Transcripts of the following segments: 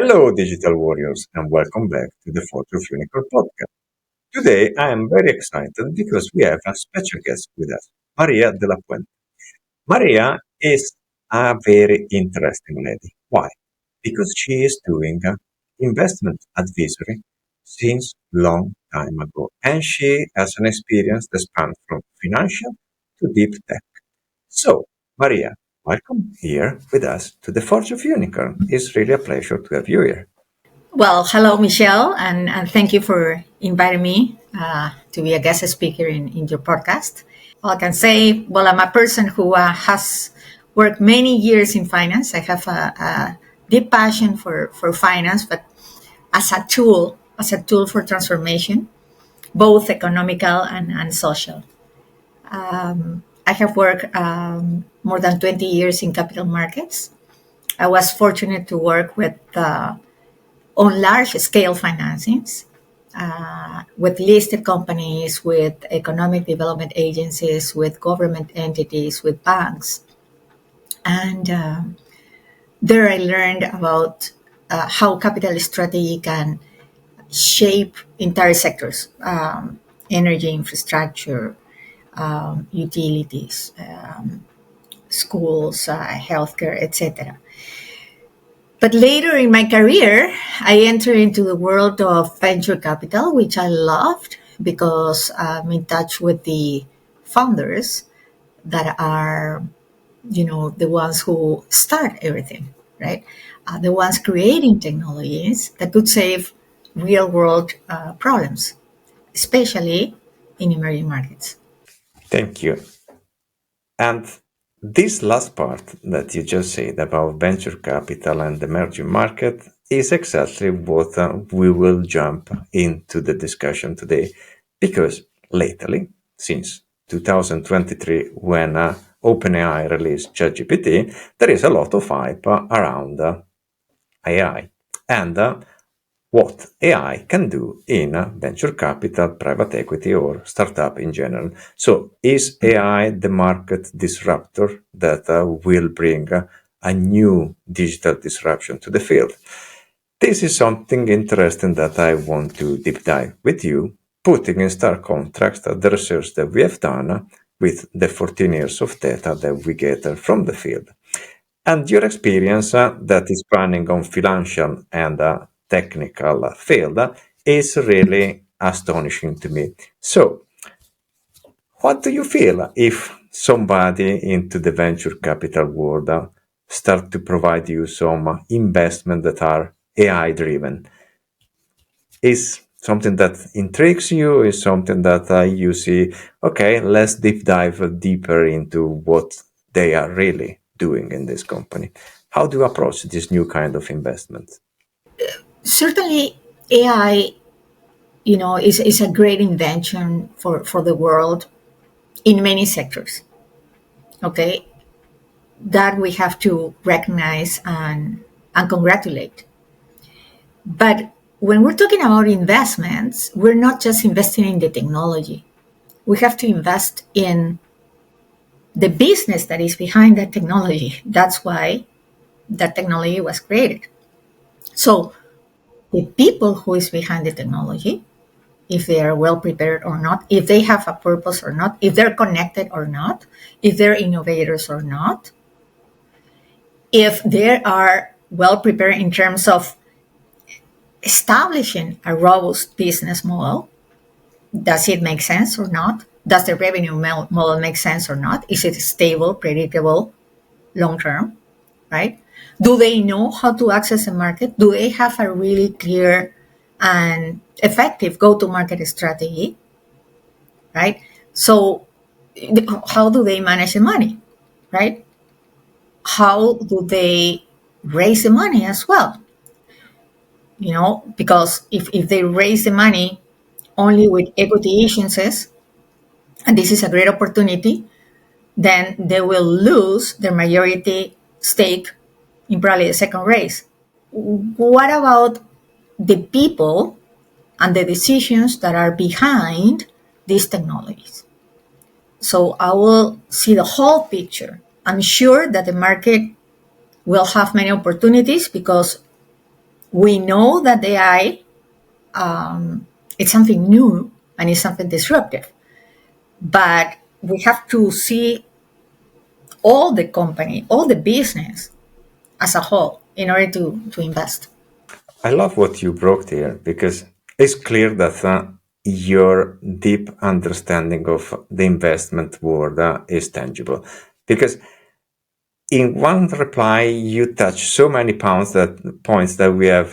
Hello, digital warriors, and welcome back to the Forge of Unicorn podcast. Today, I am very excited because we have a special guest with us, Maria Della Puente. Maria is a very interesting lady. Why? Because she is doing investment advisory since long time ago, and she has an experience that spans from financial to deep tech. So, Maria, welcome here with us to the Forge of Unicorn. It's really a pleasure to have you here. Well, hello, Michelle, and thank you for inviting me to be a guest speaker in your podcast. All I can say, well, I'm a person who has worked many years in finance. I have a deep passion for finance, but as a tool for transformation, both economical and social. I have worked more than 20 years in capital markets. I was fortunate to work with on large scale financings with listed companies, with economic development agencies, with government entities, with banks. And there I learned about how capital strategy can shape entire sectors, energy infrastructure, utilities, schools, healthcare, etc. But later in my career, I entered into the world of venture capital, which I loved because I'm in touch with the founders that are, the ones who start everything, right? The ones creating technologies that could save real world problems, especially in emerging markets. Thank you. And this last part that you just said about venture capital and the emerging market is exactly what we will jump into the discussion today. Because lately, since 2023, when OpenAI released ChatGPT, there is a lot of hype around AI. And what AI can do in venture capital, private equity, or startup in general. So, is AI the market disruptor that will bring a new digital disruption to the field? This is something interesting that I want to deep dive with you, putting in stark contrast the research that we have done with the 14 years of data that we get from the field. And your experience that is running on financial and technical field is really astonishing to me. So, what do you feel if somebody into the venture capital world start to provide you some investment that are AI driven? Is something that intrigues you? Is something that you see? Okay, let's deep dive deeper into what they are really doing in this company. How do you approach this new kind of investment? Certainly, AI, is a great invention for the world in many sectors. Okay, that we have to recognize and congratulate. But when we're talking about investments, we're not just investing in the technology. We have to invest in the business that is behind that technology. That's why that technology was created. So the people who is behind the technology, if they are well prepared or not, if they have a purpose or not, if they're connected or not, if they're innovators or not, if they are well prepared in terms of establishing a robust business model. Does it make sense or not? Does the revenue model make sense or not? Is it stable, predictable, long term, right? Do they know how to access the market? Do they have a really clear and effective go to market strategy, right? So, how do they manage the money, right? How do they raise the money as well? Because if they raise the money only with equity issuances, and this is a great opportunity, then they will lose their majority stake in probably the second raise. What about the people and the decisions that are behind these technologies? So I will see the whole picture. I'm sure that the market will have many opportunities because We know that AI, it's something new and it's something disruptive, but we have to see all the company, all the business as a whole in order to invest. I love what you brought here because it's clear that your deep understanding of the investment world is tangible. Because in one reply, you touch so many points that we have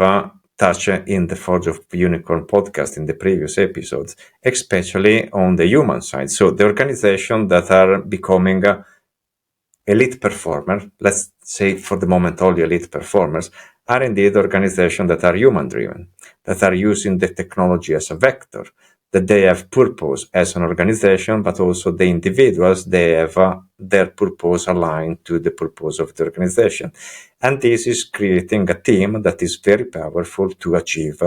touched in the Forge of Unicorn podcast in the previous episodes, especially on the human side. So the organization that are becoming elite performers, let's say for the moment only elite performers, are indeed organizations that are human driven, that are using the technology as a vector, that they have purpose as an organization, but also the individuals, they have their purpose aligned to the purpose of the organization. And this is creating a team that is very powerful to achieve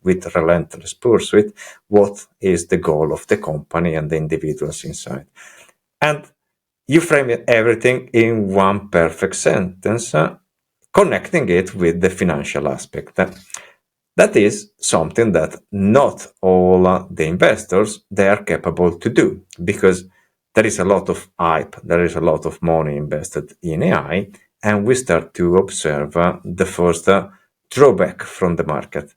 with relentless pursuit what is the goal of the company and the individuals inside. And you frame everything in one perfect sentence, connecting it with the financial aspect. That is something that not all the investors they are capable to do, because there is a lot of hype, there is a lot of money invested in AI, and we start to observe the first drawback from the market.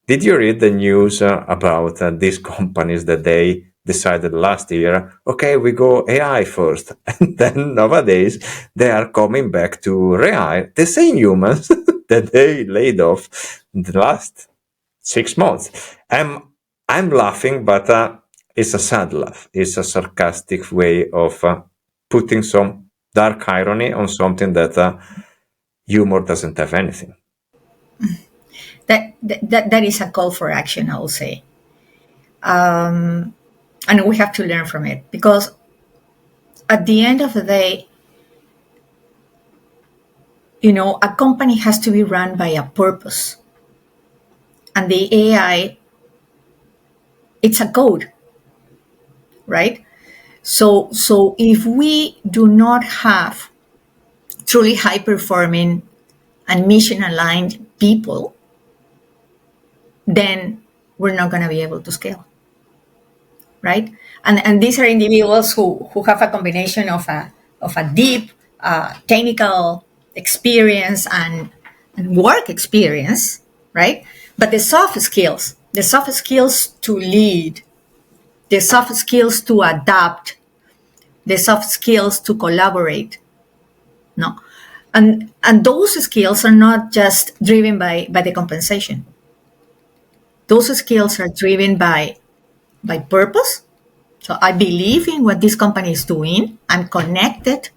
Did you read the news about these companies that they decided last year, okay, we go AI first, and then nowadays they are coming back to rehire the same humans that they laid off in the last 6 months. I'm laughing, but it's a sad laugh. It's a sarcastic way of putting some dark irony on something that humor doesn't have anything. That is a call for action, I will say. And we have to learn from it, because at the end of the day, a company has to be run by a purpose. And the AI, it's a code, right? So if we do not have truly high performing and mission aligned people, then we're not going to be able to scale, right? And these are individuals who have a combination of a deep technical experience and work experience, right? But the soft skills to lead, the soft skills to adapt, the soft skills to collaborate, no. And those skills are not just driven by the compensation. Those skills are driven by purpose. So I believe in what this company is doing. I'm connected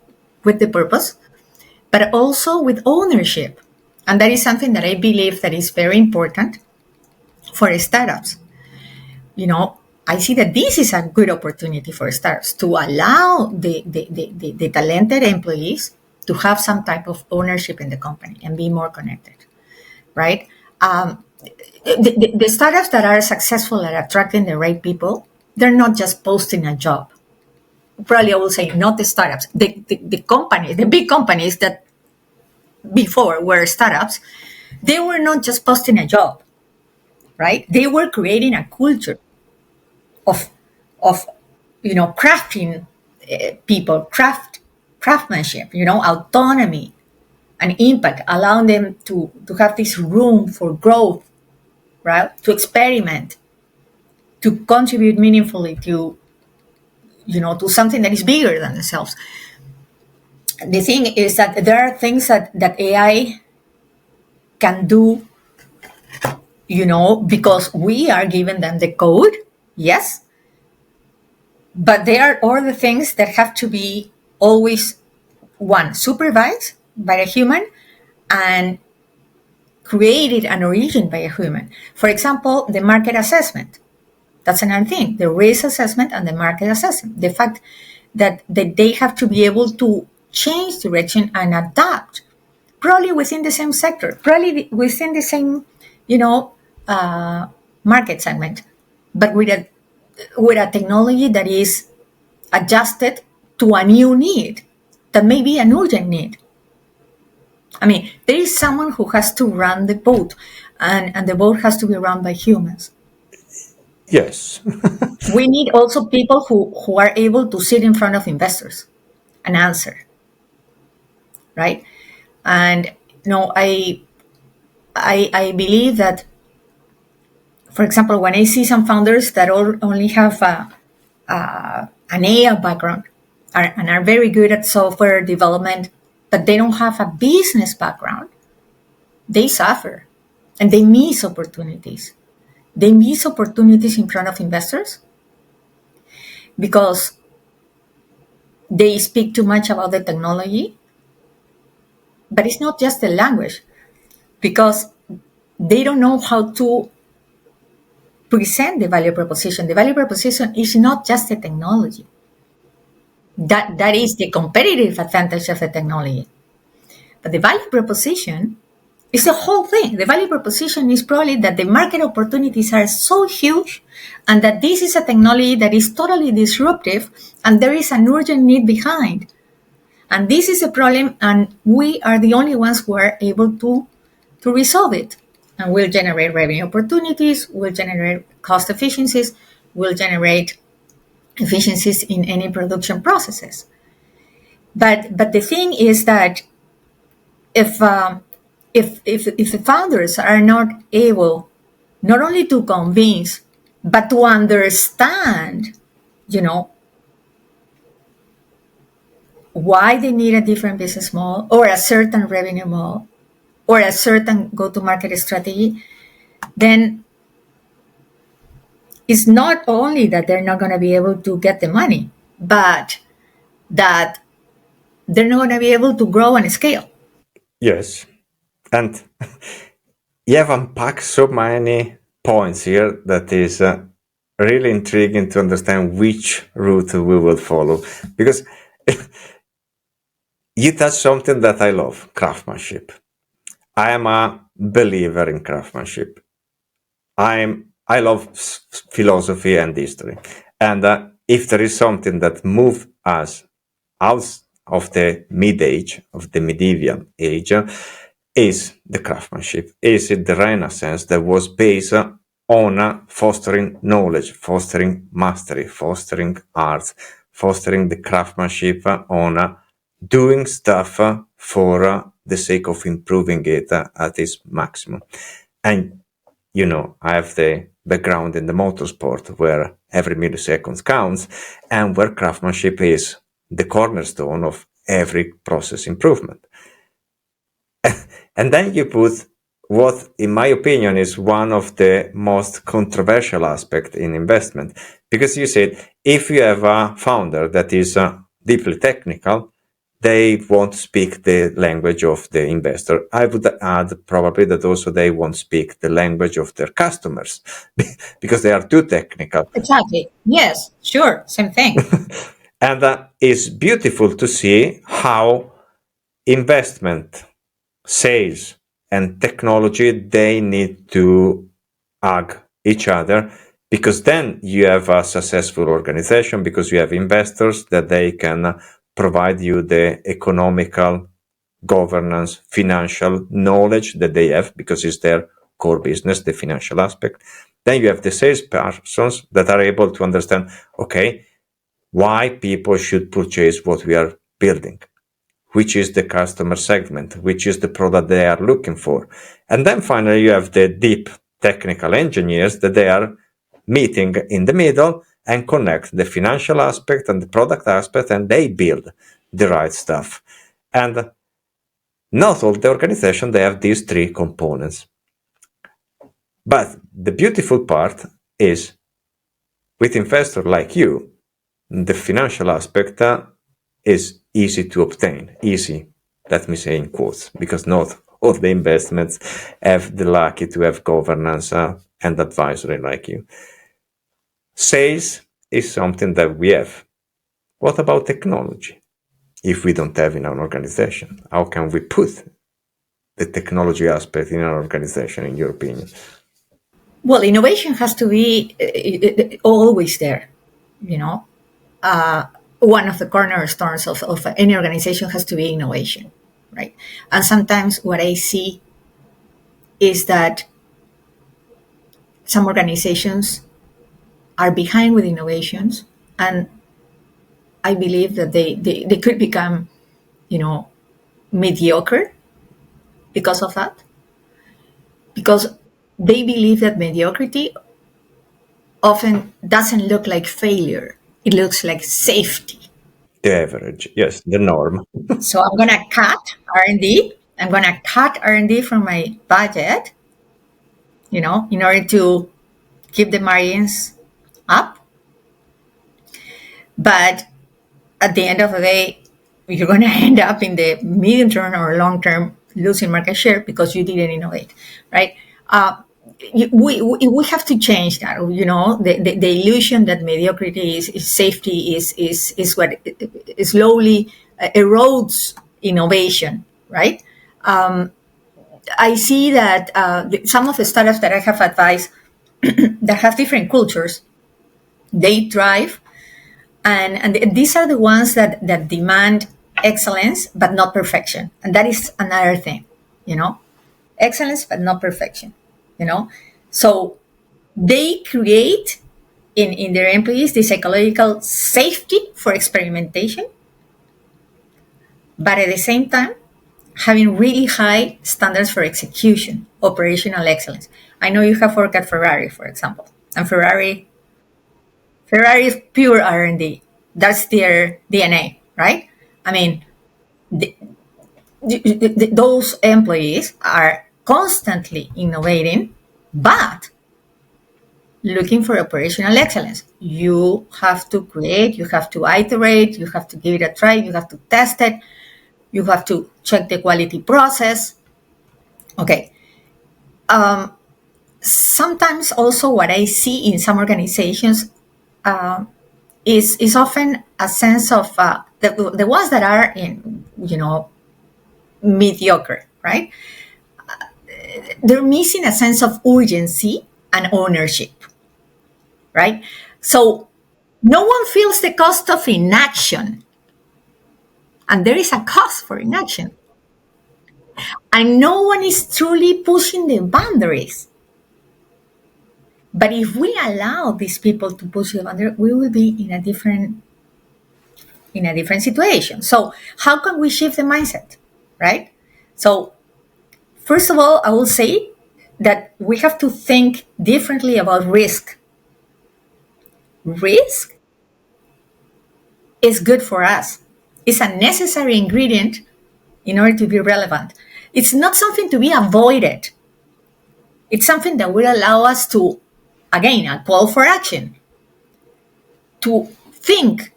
with the purpose, but also with ownership. And that is something that I believe that is very important for startups. I see that this is a good opportunity for startups to allow the talented employees to have some type of ownership in the company and be more connected, right? The startups that are successful at attracting the right people, they're not just posting a job. Probably I will say not the startups, the companies, the big companies that before were startups, they were not just posting a job, right? They were creating a culture of crafting people, craftsmanship, autonomy and impact, allowing them to have this room for growth, right? To experiment, to contribute meaningfully to something that is bigger than themselves. The thing is that there are things that AI can do, because we are giving them the code, yes, but there are other things that have to be always, one, supervised by a human and created and origined by a human. For example, the market assessment. That's another thing, the risk assessment and the market assessment. The fact that they have to be able to change direction and adapt, probably within the same sector, probably within the same, market segment, but with a technology that is adjusted to a new need, that may be an urgent need. I mean, there is someone who has to run the boat, and the boat has to be run by humans. Yes. We need also people who are able to sit in front of investors and answer, right? And I believe that, for example, when I see some founders that only have an AI background and are very good at software development, but they don't have a business background, they suffer and they miss opportunities. They miss opportunities in front of investors because they speak too much about the technology, but it's not just the language, because they don't know how to present the value proposition. The value proposition is not just the technology. That is the competitive advantage of the technology. But the value proposition is the whole thing. The value proposition is probably that the market opportunities are so huge and that this is a technology that is totally disruptive and there is an urgent need behind. And this is a problem, and we are the only ones who are able to resolve it. And we'll generate revenue opportunities, we'll generate cost efficiencies, we'll generate efficiencies in any production processes. But the thing is that if if the founders are not able not only to convince but to understand, you know, why they need a different business model or a certain revenue model or a certain go-to-market strategy, then it's not only that they're not going to be able to get the money, but that they're not going to be able to grow and scale. Yes. And you have unpacked so many points here that is really intriguing to understand which route we will follow. Because you touched something that I love, craftsmanship. I am a believer in craftsmanship. I love philosophy and history, and if there is something that moved us out of the mid-age, of the medieval age, is the craftsmanship. Is it the Renaissance that was based on fostering knowledge, fostering mastery, fostering art, fostering the craftsmanship on doing stuff for the sake of improving it at its maximum. And I have the background in the motorsport where every millisecond counts and where craftsmanship is the cornerstone of every process improvement. And then you put what, in my opinion, is one of the most controversial aspects in investment. Because you said, if you have a founder that is deeply technical, they won't speak the language of the investor. I would add probably that also they won't speak the language of their customers because they are too technical. Exactly. Yes, sure. Same thing. And it's beautiful to see how investment, sales, and technology, they need to hug each other, because then you have a successful organization, because you have investors that they can provide you the economical governance, financial knowledge that they have, because it's their core business, the financial aspect. Then you have the salespersons that are able to understand, okay, why people should purchase what we are building, which is the customer segment, which is the product they are looking for. And then finally, you have the deep technical engineers that they are meeting in the middle and connect the financial aspect and the product aspect, and they build the right stuff. And not all the organization, they have these three components. But the beautiful part is, with investor like you, the financial aspect is easy to obtain. Easy, let me say in quotes, because not all the investments have the lucky to have governance and advisory like you. Sales is something that we have. What about technology? If we don't have in our organization, how can we put the technology aspect in our organization, in your opinion? Well, innovation has to be always there, you know. One of the cornerstones of any organization has to be innovation. right? And sometimes what I see is that some organizations are behind with innovations, and I believe that they could become, you know, mediocre because of that, because they believe that mediocrity often doesn't look like failure. It looks like safety. The average, yes, the norm. So I'm gonna cut R&D. I'm gonna cut R&D from my budget, in order to keep the margins up. But at the end of the day, you're gonna end up in the medium term or long term losing market share because you didn't innovate, right? We have to change that. The illusion that mediocrity is safety is what slowly erodes innovation, right? I see that some of the startups that I have advised that have different cultures, they thrive, and these are the ones that demand excellence but not perfection, and that is another thing, excellence but not perfection, you know. So they create in their employees the psychological safety for experimentation, but at the same time having really high standards for execution, operational excellence. I know you have worked at Ferrari, for example, and Ferrari is pure R&D. That's their DNA, right? I mean, those employees are constantly innovating, but looking for operational excellence. You have to create, you have to iterate, you have to give it a try, you have to test it, you have to check the quality process. Okay. Sometimes also what I see in some organizations is often a sense of the ones that are in, mediocre, right? They're missing a sense of urgency and ownership, right? So no one feels the cost of inaction, and there is a cost for inaction, and no one is truly pushing the boundaries. But if we allow these people to push the boundary, we will be in a different situation. So how can we shift the mindset, right? So first of all, I will say that we have to think differently about risk. Risk is good for us. It's a necessary ingredient in order to be relevant. It's not something to be avoided. It's something that will allow us to, again, a call for action, to think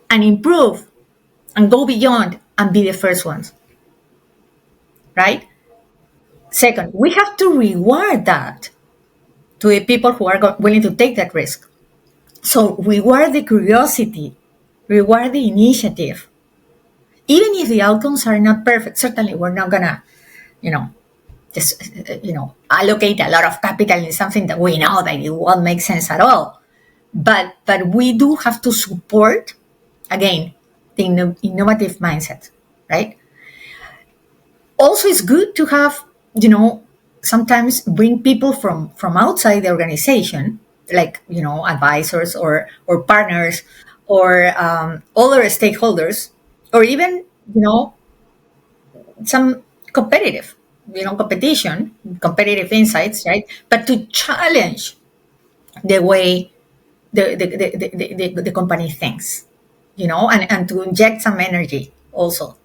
and improve and go beyond and be the first ones, right? Second, we have to reward that to the people who are willing to take that risk. So reward the curiosity, reward the initiative. Even if the outcomes are not perfect, certainly we're not gonna, you know, just allocate a lot of capital in something that we know that it won't make sense at all. But we do have to support, again, the innovative mindset, right? Also, it's good to have, sometimes bring people from outside the organization, like, advisors or partners or other stakeholders, or even, some competitive insights, right? But to challenge the way the company thinks, and to inject some energy also.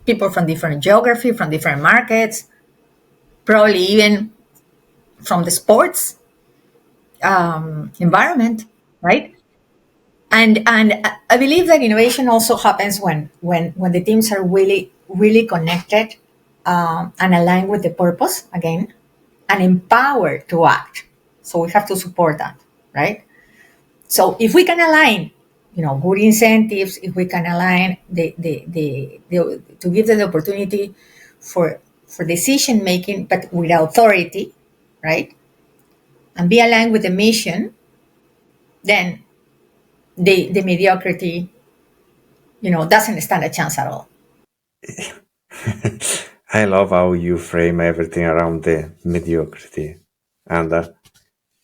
People from different geography, from different markets, probably even from the sports environment, right? And I believe that innovation also happens when the teams are really really connected, and aligned with the purpose again, and empowered to act. So we have to support that, right? So if we can align, good incentives, if we can align the to give them the opportunity for decision making, but with authority, right? And be aligned with the mission, then the mediocrity, doesn't stand a chance at all. I love how you frame everything around the mediocrity. And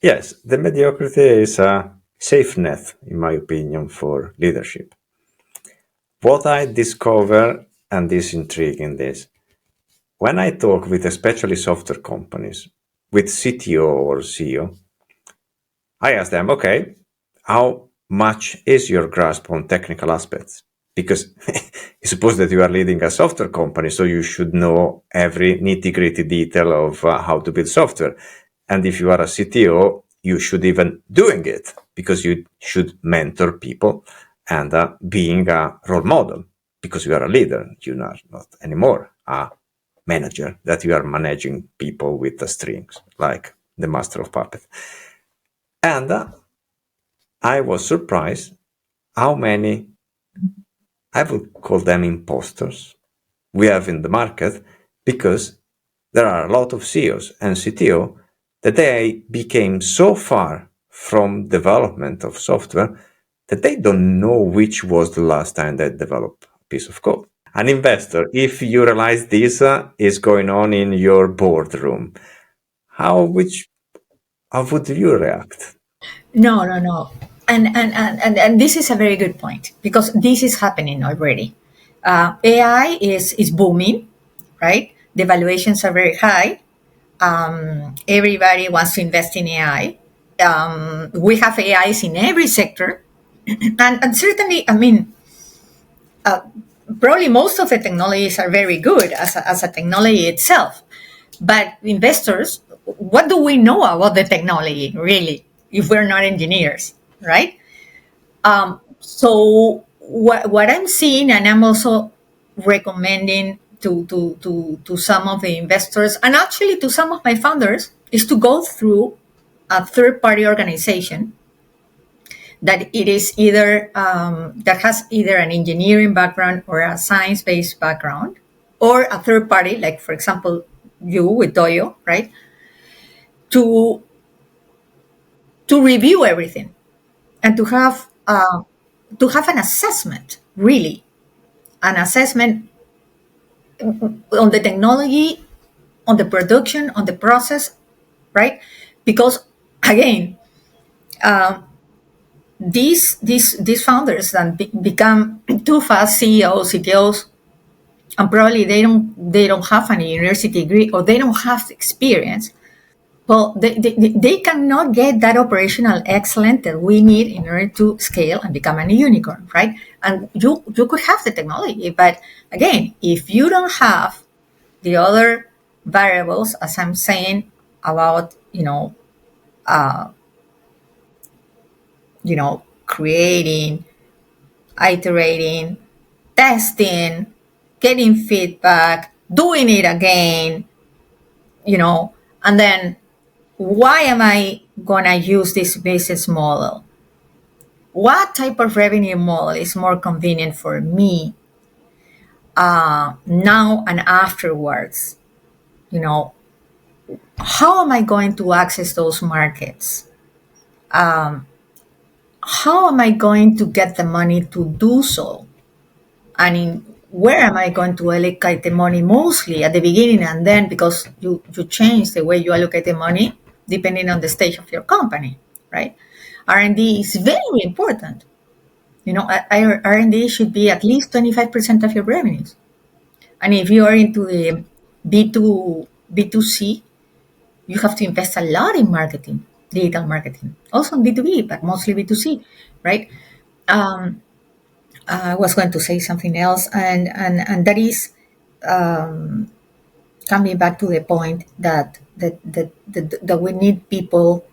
yes, the mediocrity is a safe net, in my opinion, for leadership. What I discover, and this intriguing this, when I talk with especially software companies, with CTO or CEO, I ask them, okay, how much is your grasp on technical aspects? Because you suppose that you are leading a software company, so you should know every nitty gritty detail of how to build software. And if you are a CTO, you should even doing it because you should mentor people and being a role model because you are a leader. You are not anymore a manager that you are managing people with the strings like the master of puppets. And I was surprised how many, I would call them imposters, we have in the market because there are a lot of CEOs and CTO that they became so far from development of software that they don't know which was the last time they developed a piece of code. An investor, if you realize this is going on in your boardroom, how would you react? No, no, no. And this is a very good point because this is happening already. AI is booming, right? The valuations are very high. Everybody wants to invest in AI. We have AIs in every sector. And certainly, I mean, probably most of the technologies are very good as a technology itself. But investors, what do we know about the technology, really, if we're not engineers, right? So what I'm seeing, and I'm also recommending to some of the investors and actually to some of my founders is to go through a third party organization that it is either that has either an engineering background or a science based background or a third party, like for example you with Doyo, right? To review everything and to have an assessment, really, an assessment on the technology, on the production, on the process, right? Because again, these founders that become too fast CEOs, CTOs, and probably they don't have an university degree or they don't have experience. Well, they cannot get that operational excellence that we need in order to scale and become a unicorn, right? And you could have the technology, but again, if you don't have the other variables, as I'm saying about creating, iterating, testing, getting feedback, doing it again, and then why am I gonna use this business model? What type of revenue model is more convenient for me now and afterwards? You know, how am I going to access those markets? How am I going to get the money to do so? And where am I going to allocate the money mostly at the beginning and then because you change the way you allocate the money depending on the stage of your company, right? R&D is very important. R&D should be at least 25% of your revenues. And if you are into the B2C, you have to invest a lot in marketing, digital marketing. Also in B2B, but mostly B2C, right? I was going to say something else, and that is coming back to the point that we need people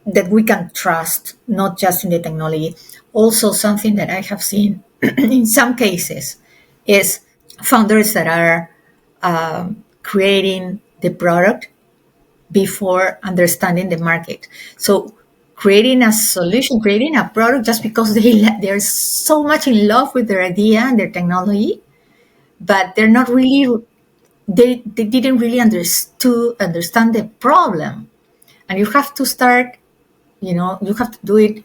that we can trust, not just in the technology. Also, something that I have seen in some cases is founders that are creating the product before understanding the market. So creating a solution, creating a product just because they're so much in love with their idea and their technology, but they're not really they didn't really understand the problem. And you have to start, you have to do it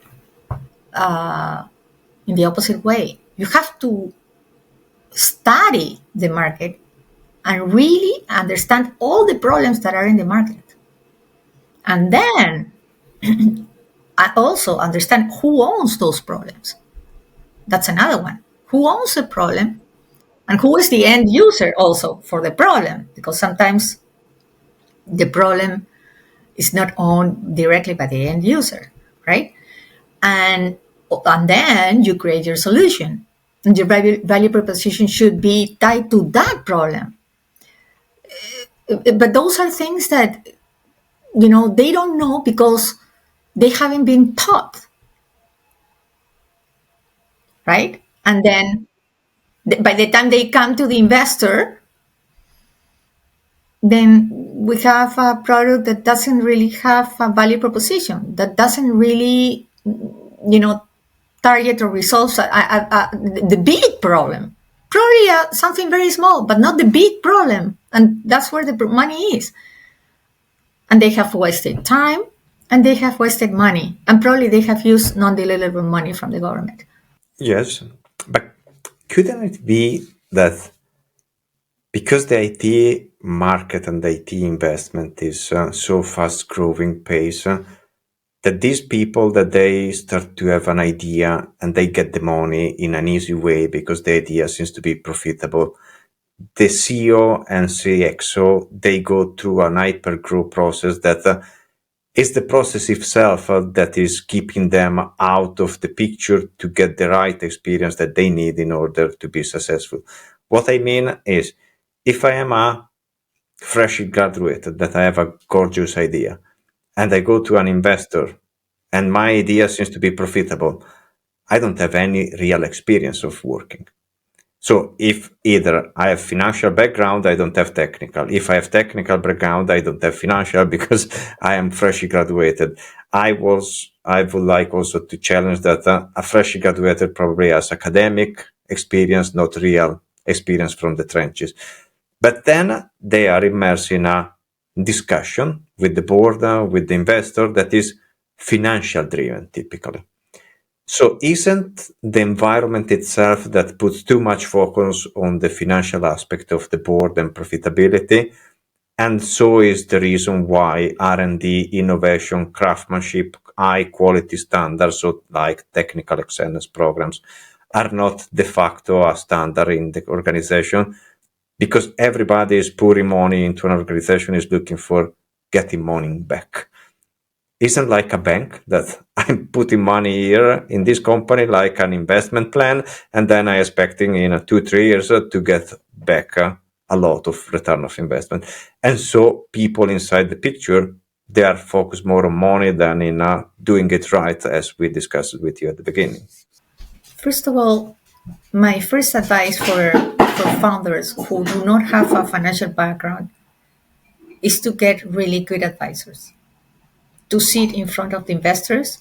in the opposite way. You have to study the market and really understand all the problems that are in the market. And then I also understand who owns those problems. That's another one. Who owns the problem and who is the end user also for the problem? Because sometimes the problem is not owned directly by the end user, right? And and then you create your solution. And your value proposition should be tied to that problem. But those are things that they don't know because they haven't been taught, right? And then by the time they come to the investor, then we have a product that doesn't really have a value proposition, that doesn't really, target or resolve the big problem. Probably something very small, but not the big problem. And that's where the money is. And they have wasted time and they have wasted money. And probably they have used non-deliverable money from the government. Yes, but couldn't it be that because the IT market and the IT investment is so fast growing pace, that these people that they start to have an idea and they get the money in an easy way because the idea seems to be profitable. The CEO and CXO, they go through an hyper growth process that is the process itself that is keeping them out of the picture to get the right experience that they need in order to be successful. What I mean is, if I am a freshly graduated, that I have a gorgeous idea, and I go to an investor, and my idea seems to be profitable, I don't have any real experience of working. So if either I have financial background, I don't have technical. If I have technical background, I don't have financial because I am freshly graduated. I would like also to challenge that a freshly graduated probably has academic experience, not real experience from the trenches. But then they are immersed in a discussion with the board, with the investor that is financial driven typically. So isn't the environment itself that puts too much focus on the financial aspect of the board and profitability? And so is the reason why R&D, innovation, craftsmanship, high quality standards, so like technical excellence programs, are not de facto a standard in the organization, because everybody is pouring money into an organization is looking for getting money back. Isn't like a bank that I'm putting money here in this company like an investment plan, and then I expecting in 2-3 years to get back a lot of return of investment. And so people inside the picture, they are focused more on money than in doing it right, as we discussed with you at the beginning. First of all, my first advice for founders who do not have a financial background is to get really good advisors, to sit in front of the investors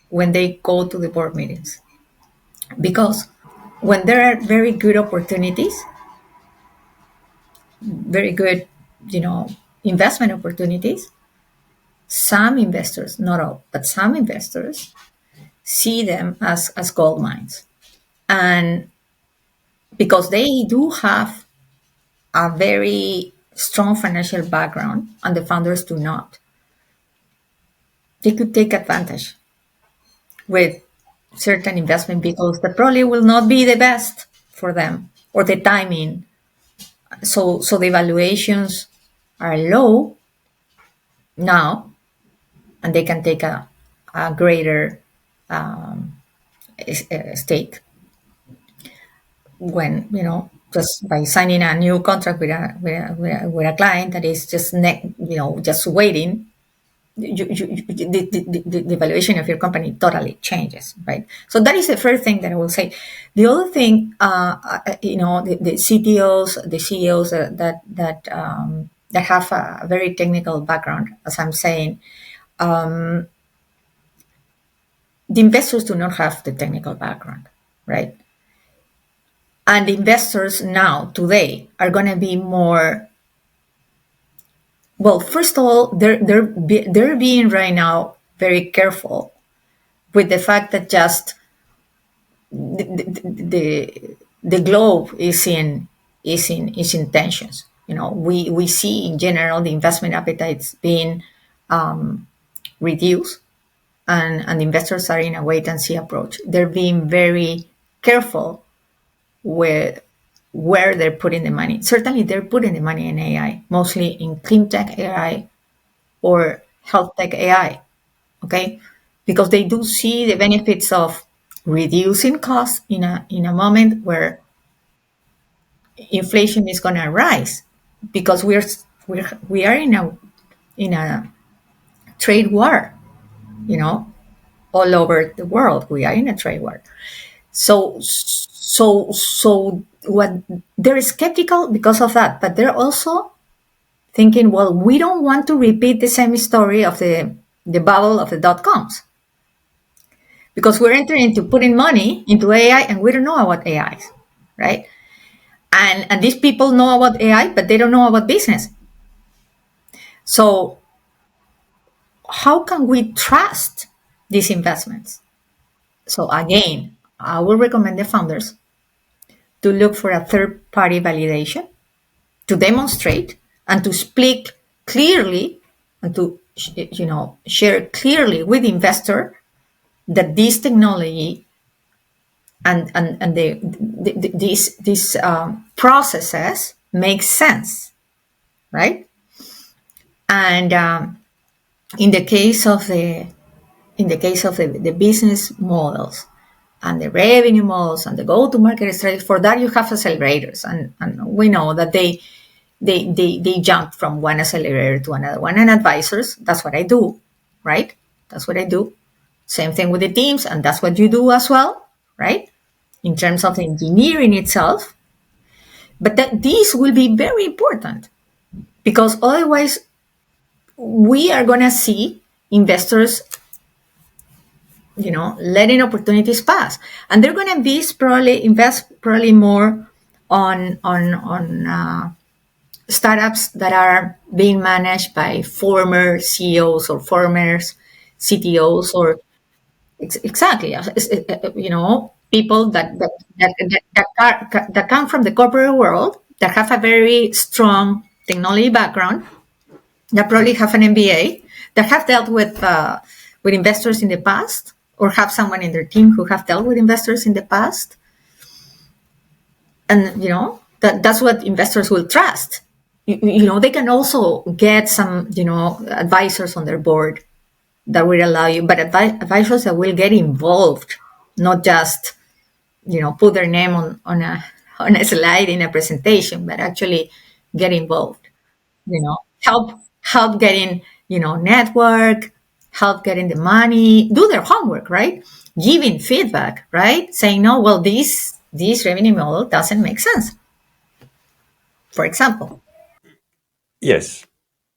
when they go to the board meetings. Because when there are very good opportunities, very good, investment opportunities, some investors, not all, but some investors see them as gold mines. And because they do have a very strong financial background and the founders do not, they could take advantage with certain investment vehicles that probably will not be the best for them or the timing. So the valuations are low now and they can take a greater stake when, just by signing a new contract with a client that is just just waiting. The valuation of your company totally changes, right? So that is the first thing that I will say. The other thing, the CTOs, the CEOs that have a very technical background, as I'm saying, the investors do not have the technical background, right? And investors now, today, are going to be more. Well, first of all, they're being right now very careful with the fact that just the the globe is in tensions. We see in general the investment appetites being reduced, and investors are in a wait and see approach. They're being very careful with where they're putting the money. Certainly, they're putting the money in AI, mostly in clean tech AI or health tech AI. Okay, because they do see the benefits of reducing costs in a moment where inflation is going to rise, because we are in a trade war. You know, all over the world, we are in a trade war. So what, they're skeptical because of that, but they're also thinking, well, we don't want to repeat the same story of the bubble of the dot coms, because we're entering into putting money into AI and we don't know about AI, right? And these people know about AI, but they don't know about business. So how can we trust these investments? So again, I will recommend the founders to look for a third party validation to demonstrate and to speak clearly and to share clearly with investor that this technology and these processes make sense, right? And in the case of the business models and the revenue models and the go-to-market strategy, for that you have accelerators, and we know that they jump from one accelerator to another one. And advisors, that's what I do, right? That's what I do. Same thing with the teams, and that's what you do as well, right? In terms of the engineering itself. But these will be very important, because otherwise we are going to see investors letting opportunities pass, and they're going to invest probably more on startups that are being managed by former CEOs or former CTOs, or exactly, people that come from the corporate world, that have a very strong technology background, that probably have an MBA, that have dealt with investors in the past, or have someone in their team who have dealt with investors in the past. And that's what investors will trust. They can also get some advisors on their board that will allow you, but advisors that will get involved, not just put their name on a slide in a presentation, but actually get involved. Help getting network, help getting the money, do their homework, right? Giving feedback, right? Saying, no, well, this revenue model doesn't make sense, for example. Yes,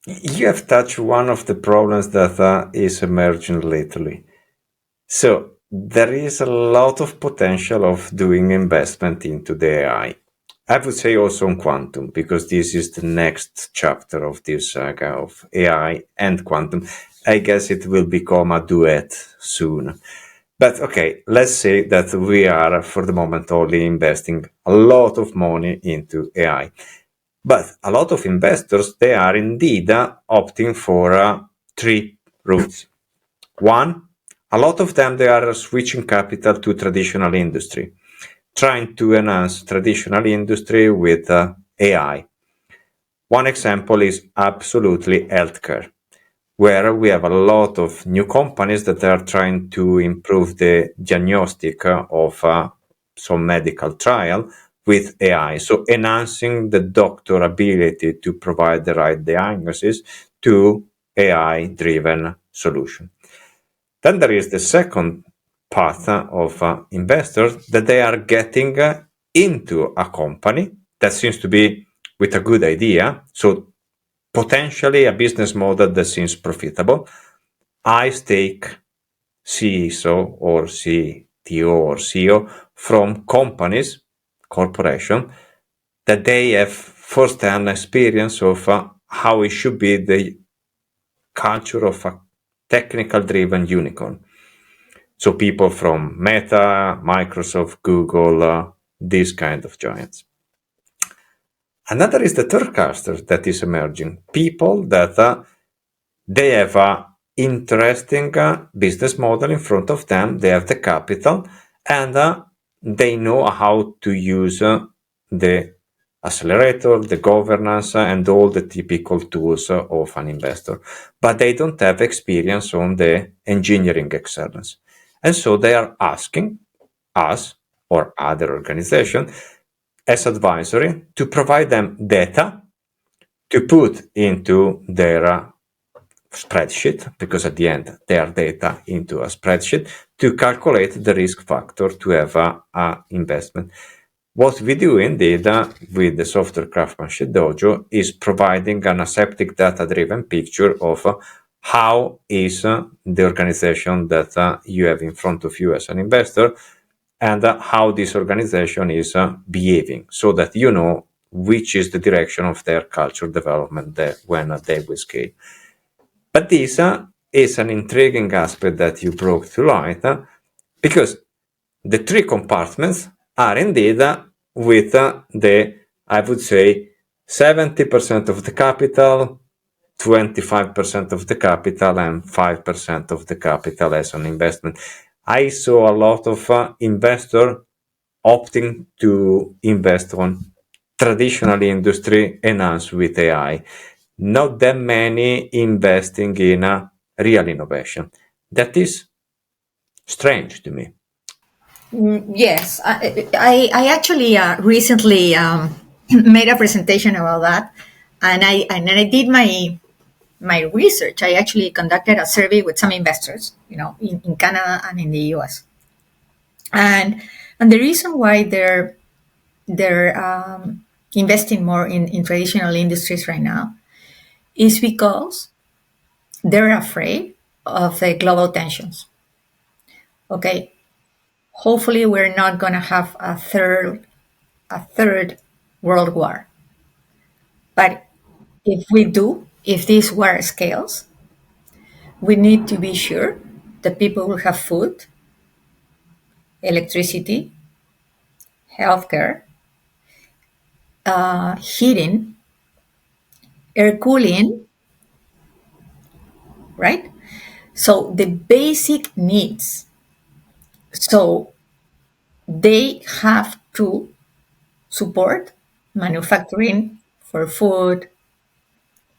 you have touched one of the problems that is emerging lately. So there is a lot of potential of doing investment into the AI. I would say also on quantum, because this is the next chapter of this saga of AI and quantum. I guess it will become a duet soon. But okay, let's say that we are for the moment only investing a lot of money into AI. But a lot of investors, they are indeed opting for three routes. One, a lot of them, they are switching capital to traditional industry, trying to enhance traditional industry with AI. One example is absolutely healthcare, where we have a lot of new companies that are trying to improve the diagnostic of some medical trial with AI. So enhancing the doctor ability to provide the right diagnosis to AI-driven solution. Then there is the second path of investors, that they are getting into a company that seems to be with a good idea. So potentially a business model that seems profitable. I stake CISO or CTO or CEO from companies, corporation, that they have first-hand experience of how it should be the culture of a technical-driven unicorn. So people from Meta, Microsoft, Google, these kind of giants. Another is the third cluster that is emerging. People that they have a interesting business model in front of them. They have the capital, and they know how to use the accelerator, the governance, and all the typical tools of an investor. But they don't have experience on the engineering excellence. And so they are asking us or other organization as advisory to provide them data to put into their spreadsheet, because at the end they are data into a spreadsheet, to calculate the risk factor to have a investment. What we do indeed with the software Craftsmanship Dojo is providing an aseptic data-driven picture of how is the organization that you have in front of you as an investor, and how this organization is behaving, so that you know which is the direction of their culture development when they will scale. But this is an intriguing aspect that you brought to light, because the three compartments are indeed with I would say, 70% of the capital, 25% of the capital, and 5% of the capital as an investment. I saw a lot of investors opting to invest on traditional industry enhanced with AI. Not that many investing in real innovation. That is strange to me. Yes, I actually recently made a presentation about that, and I did my research. I actually conducted a survey with some investors, in Canada and in the US, and the reason why they're investing more in traditional industries right now is because they're afraid of the global tensions. Okay, hopefully we're not going to have a third world war. But if we do, if this war scales, we need to be sure that people will have food, electricity, healthcare, heating, air cooling, right? So the basic needs. So they have to support manufacturing for food,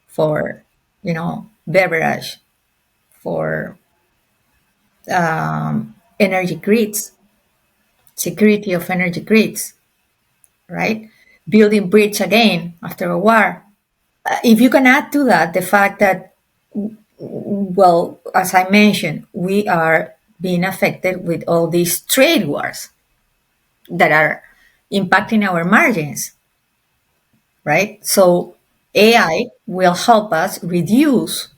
for beverage, for energy grids, security of energy grids, right? Building bridge again after a war. If you can add to that the fact that, well, as I mentioned, we are being affected with all these trade wars that are impacting our margins, right? So AI will help us reduce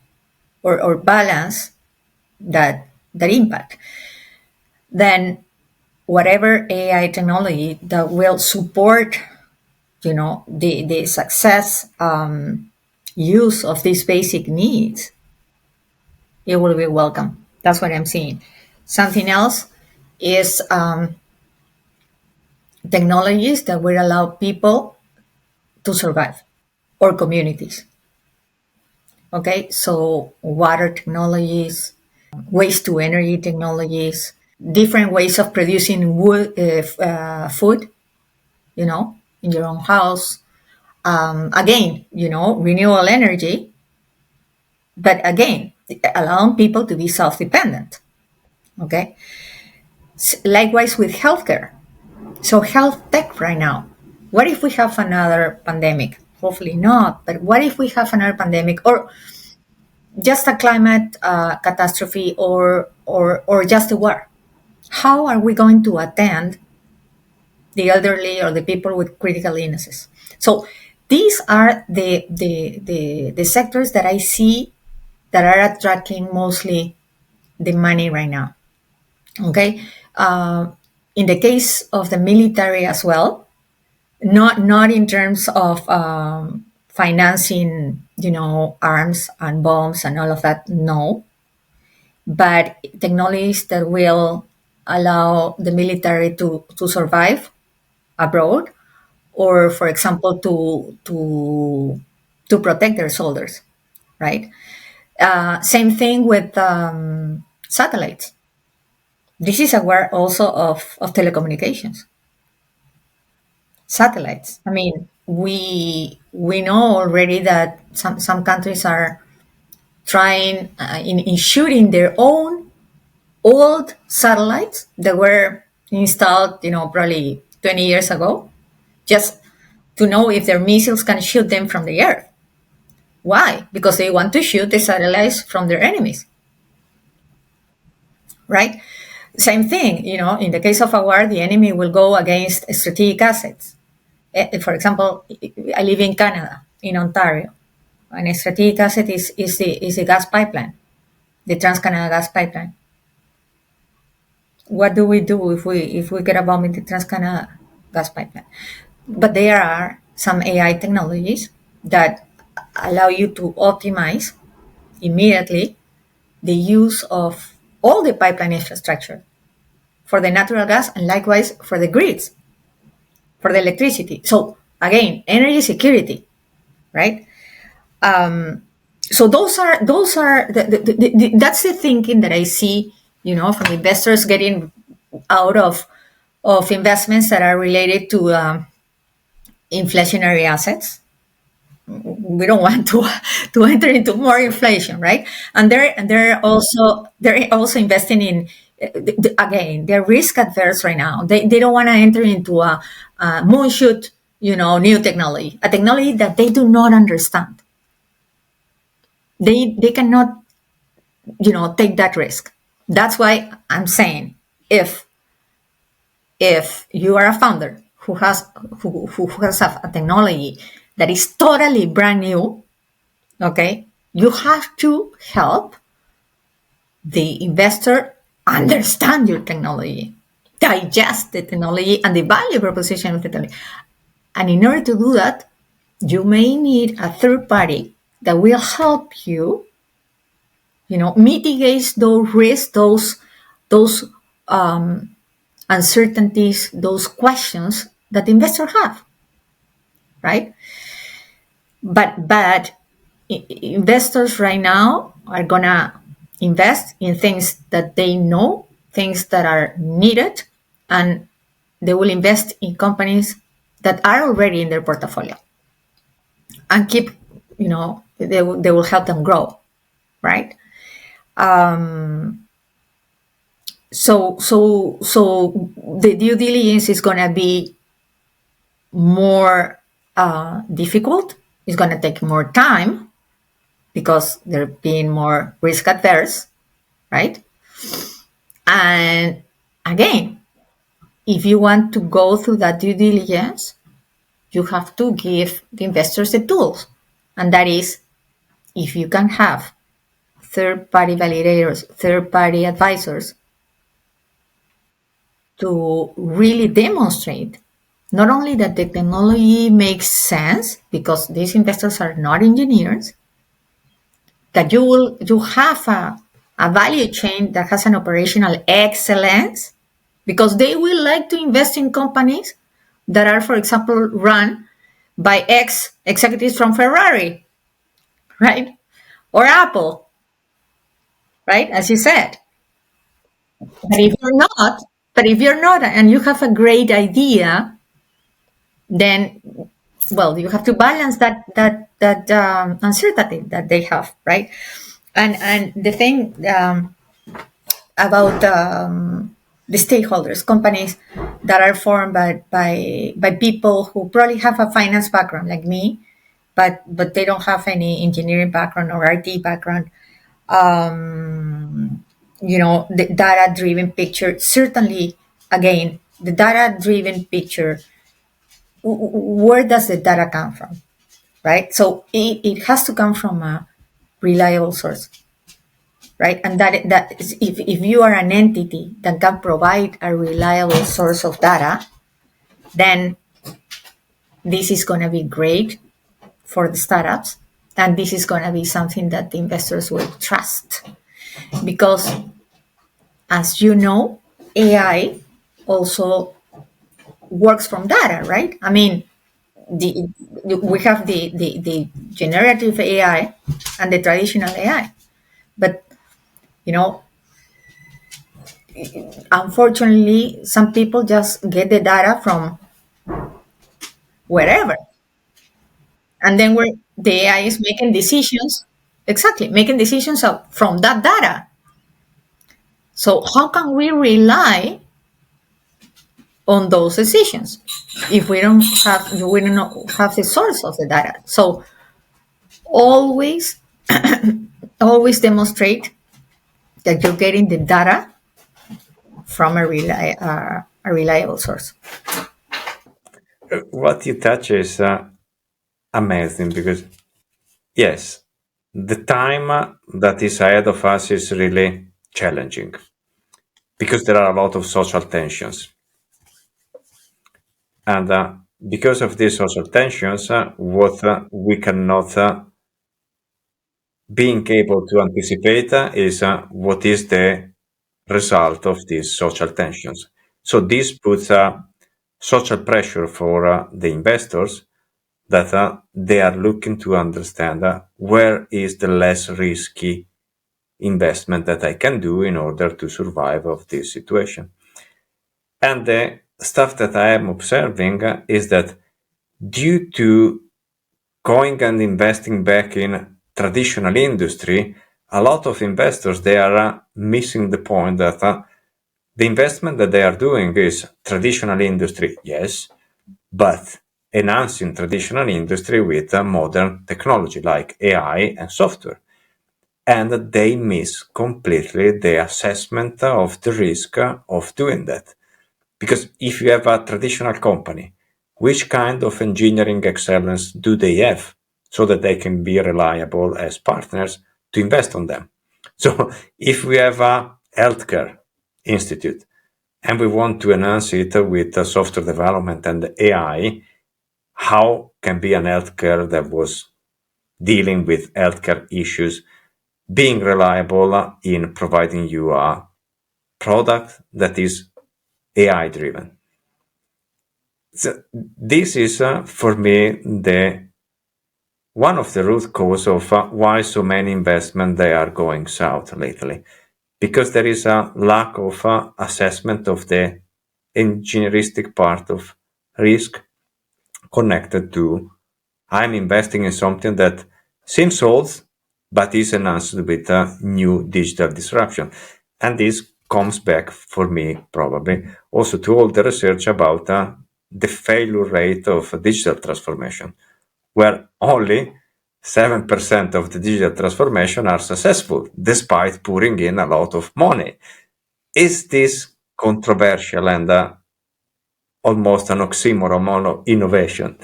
or balance that impact. Then whatever AI technology that will support, the success use of these basic needs, it will be welcome. That's what I'm seeing. Something else is technologies that will allow people to survive, or communities. Okay, so water technologies, waste to energy technologies, different ways of producing food, in your own house. Again, renewable energy, but again, allowing people to be self-dependent. Okay. Likewise with healthcare. So health tech right now. What if we have another pandemic? Hopefully not. But what if we have another pandemic, or just a climate catastrophe, or just a war? How are we going to attend the elderly or the people with critical illnesses? So these are the sectors that I see that are attracting mostly the money right now. Okay, in the case of the military as well, not in terms of financing, arms and bombs and all of that. No, but technologies that will allow the military to survive abroad, or for example to protect their soldiers, right? Same thing with satellites. This is aware also of telecommunications. Satellites. I mean, we know already that some countries are trying in shooting their own old satellites that were installed, probably 20 years ago, just to know if their missiles can shoot them from the earth. Why? Because they want to shoot the satellites from their enemies, right? Same thing, in the case of a war, the enemy will go against strategic assets. For example, I live in Canada, in Ontario, and a strategic asset is the gas pipeline, the Trans-Canada gas pipeline. What do we do if we get a bomb in the Trans-Canada gas pipeline? But there are some AI technologies that allow you to optimize immediately the use of all the pipeline infrastructure for the natural gas and likewise for the grids, for the electricity. So again, energy security, right? So that's the thinking that I see, from investors getting out of investments that are related to inflationary assets. We don't want to enter into more inflation, right? And they're also investing in, again, they're risk adverse right now. They don't want to enter into a moonshoot, new technology, a technology that they do not understand. They cannot, take that risk. That's why I'm saying, if you are a founder who has a technology that is totally brand new, okay, you have to help the investor understand your technology, digest the technology and the value proposition of the technology. And in order to do that, you may need a third party that will help you, mitigate those risks, those uncertainties, those questions that investors have, right? But investors right now are gonna invest in things that they know, things that are needed, and they will invest in companies that are already in their portfolio and keep, they will help them grow, right? So the due diligence is gonna be more difficult. It's gonna take more time because they're being more risk adverse, right? And again, if you want to go through that due diligence, you have to give the investors the tools. And that is, if you can have third-party validators, third-party advisors to really demonstrate not only that the technology makes sense, because these investors are not engineers, that you have a value chain that has an operational excellence, because they will like to invest in companies that are, for example, run by ex-executives from Ferrari, right? Or Apple, right? As you said. But if you're not, and you have a great idea, then, well, you have to balance that uncertainty that they have, right? And the thing about the stakeholders, companies that are formed by people who probably have a finance background like me, but they don't have any engineering background or IT background. The data-driven picture, certainly, again, the data-driven picture, where does the data come from, right? So it has to come from a reliable source, right? And if you are an entity that can provide a reliable source of data, then this is going to be great for the startups, and this is going to be something that the investors will trust, because, as you know, AI also works from data, right? I mean, we have the generative AI and the traditional AI, but you know, unfortunately, some people just get the data from wherever, and then where the AI is making decisions, exactly, making decisions from that data. So how can we rely on those decisions if we don't have the source of the data? So always always demonstrate that you're getting the data from a reliable source. What you touch is amazing because, yes, the time that is ahead of us is really challenging because there are a lot of social tensions. And because of these social tensions, what we cannot being able to anticipate is what is the result of these social tensions. So this puts social pressure for the investors that they are looking to understand where is the less risky investment that I can do in order to survive of this situation. And the stuff that I am observing is that due to going and investing back in traditional industry, a lot of investors they are missing the point that the investment that they are doing is traditional industry, yes, but enhancing traditional industry with modern technology like AI and software. And they miss completely the assessment of the risk of doing that. Because if you have a traditional company, which kind of engineering excellence do they have so that they can be reliable as partners to invest on them? So if we have a healthcare institute and we want to enhance it with software development and AI, how can be an healthcare that was dealing with healthcare issues being reliable in providing you a product that is AI driven? So this is for me the one of the root cause of why so many investment they are going south lately, because there is a lack of assessment of the engineeristic part of risk connected to I'm investing in something that seems old but is enhanced with a new digital disruption. And this comes back for me probably also to all the research about the failure rate of digital transformation, where only 7% of the digital transformation are successful despite pouring in a lot of money. Is this controversial and almost an oxymoron of innovation?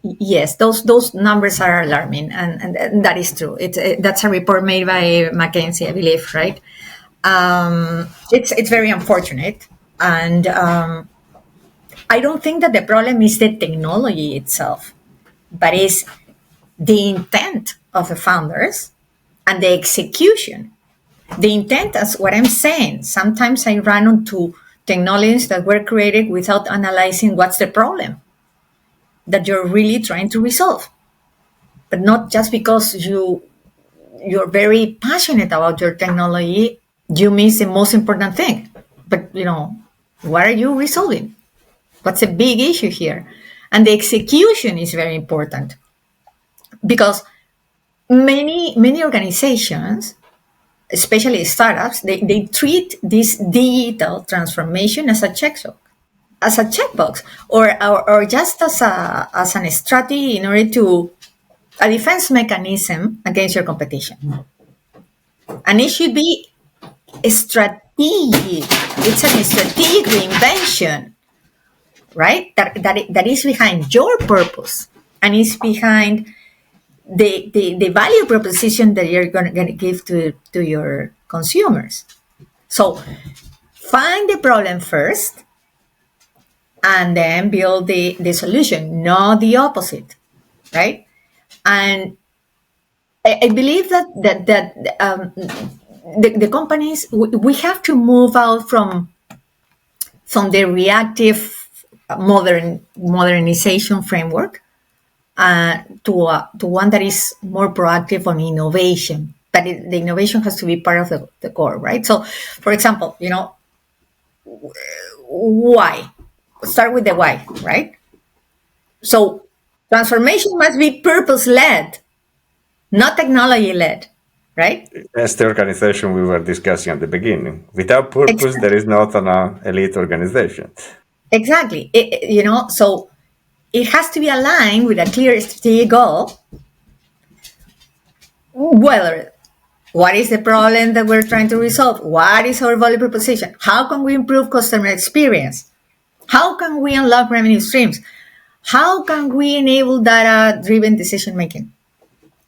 Yes, those numbers are alarming, and that is true. That's a report made by McKinsey, I believe, right? It's very unfortunate, and I don't think that the problem is the technology itself, but is the intent of the founders and the execution. The intent is what I'm saying. Sometimes I run into technologies that were created without analyzing what's the problem that you're really trying to resolve, but not just because you're very passionate about your technology, you miss the most important thing. But what are you resolving? What's a big issue here? And the execution is very important because many organizations, especially startups, they treat this digital transformation as a checkbox, or just as an strategy in order to a defense mechanism against your competition. And it should be strategic. It's a strategic reinvention, right? That is behind your purpose and is behind the value proposition that you're going to give to your consumers. So find the problem first and then build the solution, not the opposite, right? And I believe that the companies, we have to move out from the reactive modernization framework to one that is more proactive on innovation. But the innovation has to be part of the core, right? So, for example, why? Start with the why, right? So, transformation must be purpose-led, not technology-led, right? That's the organization we were discussing at the beginning. Without purpose, there is not an elite organization. Exactly. So it has to be aligned with a clear strategic goal. Whether what is the problem that we're trying to resolve? What is our value proposition? How can we improve customer experience? How can we unlock revenue streams? How can we enable data-driven decision making?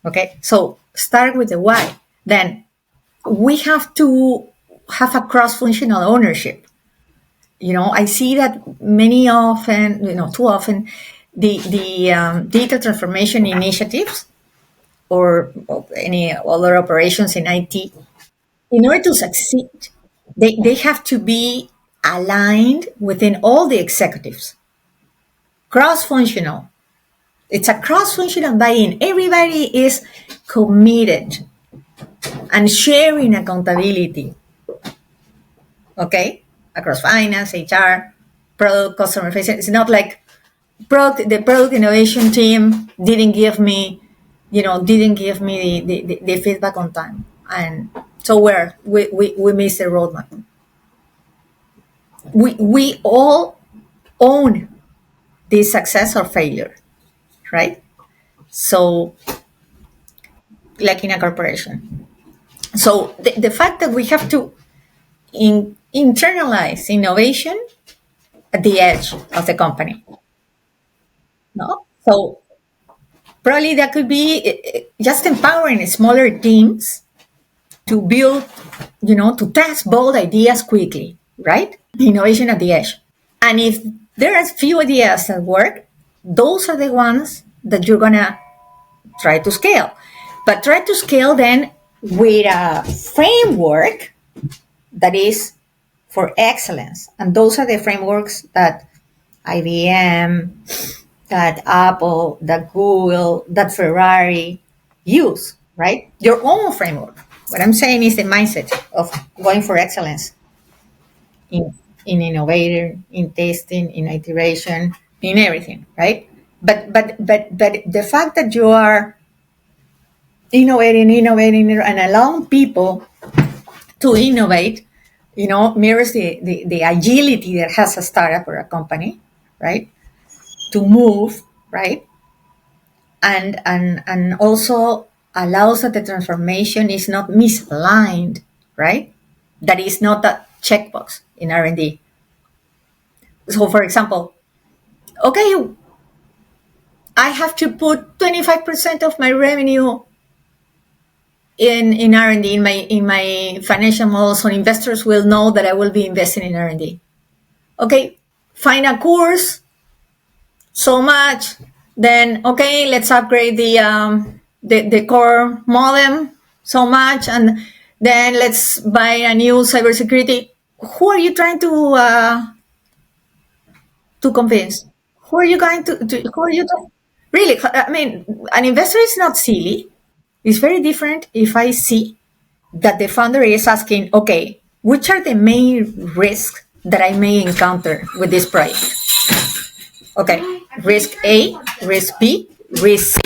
Okay, so start with the why. Then we have to have a cross-functional ownership. I see that too often, the data transformation initiatives or any other operations in IT, in order to succeed, they have to be aligned within all the executives. Cross-functional. It's a cross-functional buy-in. Everybody is committed and sharing accountability. Okay? Across finance, HR, product, customer facing. It's not like the product innovation team didn't give me the feedback on time. And so we missed the roadmap. We all own this success or failure, right? So, like in a corporation. So the fact that we have to internalize innovation at the edge of the company. No? So probably that could be just empowering smaller teams to build, to test bold ideas quickly, right? Innovation at the edge. And if there are few ideas that work, those are the ones that you're going to try to scale. But try to scale then with a framework that is for excellence. And those are the frameworks that IBM, that Apple, that Google, that Ferrari use, right? Your own framework. What I'm saying is the mindset of going for excellence in innovating, in testing, in iteration, in everything, right? But the fact that you are innovating, and allowing people to innovate, mirrors the agility that has a startup or a company, right? To move, right? And also allows that the transformation is not misaligned, right? That is not a checkbox in R&D. So, for example, okay, I have to put 25% of my revenue in R&D in my financial model, so investors will know that I will be investing in R&D. Okay, find a course, so much. Then okay, let's upgrade the core modem so much, and then let's buy a new cybersecurity. Who are you trying to convince? Who are you going to who are you to, really? I mean, an investor is not silly. It's very different if I see that the founder is asking, okay, which are the main risks that I may encounter with this project? Okay, risk A, risk B, risk C.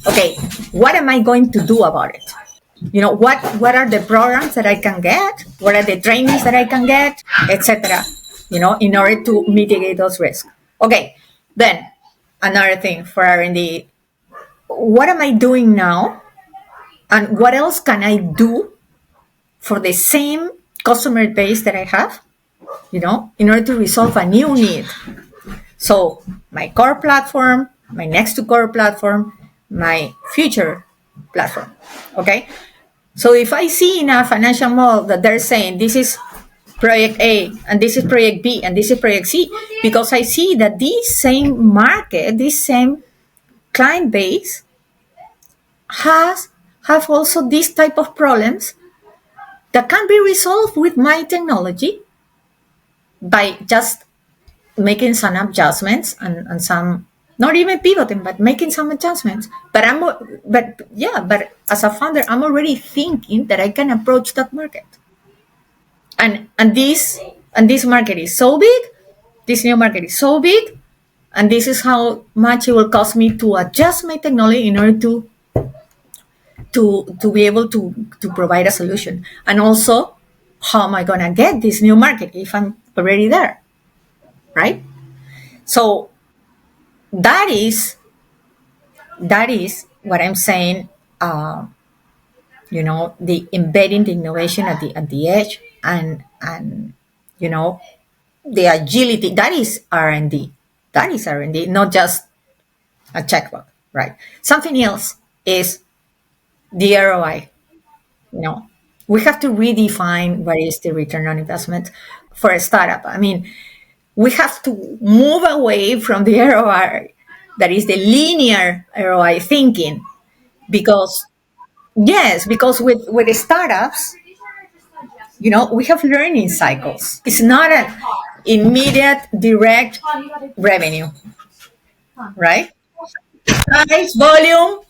Okay, what am I going to do about it? What are the programs that I can get? What are the trainings that I can get, etc. In order to mitigate those risks. Okay, then another thing for R&D, what am I doing now? And what else can I do for the same customer base that I have, in order to resolve a new need? So my core platform, my next to core platform, my future platform. Okay. So if I see in a financial model that they're saying this is project A and this is project B and this is project C, because I see that this same market, this same client base have also this type of problems that can be resolved with my technology by just making some adjustments and some, not even pivoting, but making some adjustments. But as a founder, I'm already thinking that I can approach that market. And this market is so big, this new market is so big, and this is how much it will cost me to adjust my technology in order to be able to provide a solution. And also, how am I going to get this new market if I'm already there, right? So that is what I'm saying. The embedding the innovation at the edge, and you know the agility, that is R&D. That is R&D, not just a checkbook, right? Something else is the ROI. We have to redefine what is the return on investment for a startup. I mean, we have to move away from the ROI, that is the linear ROI thinking, because yes, because with the startups, we have learning cycles. It's not an immediate direct revenue, right? Price volume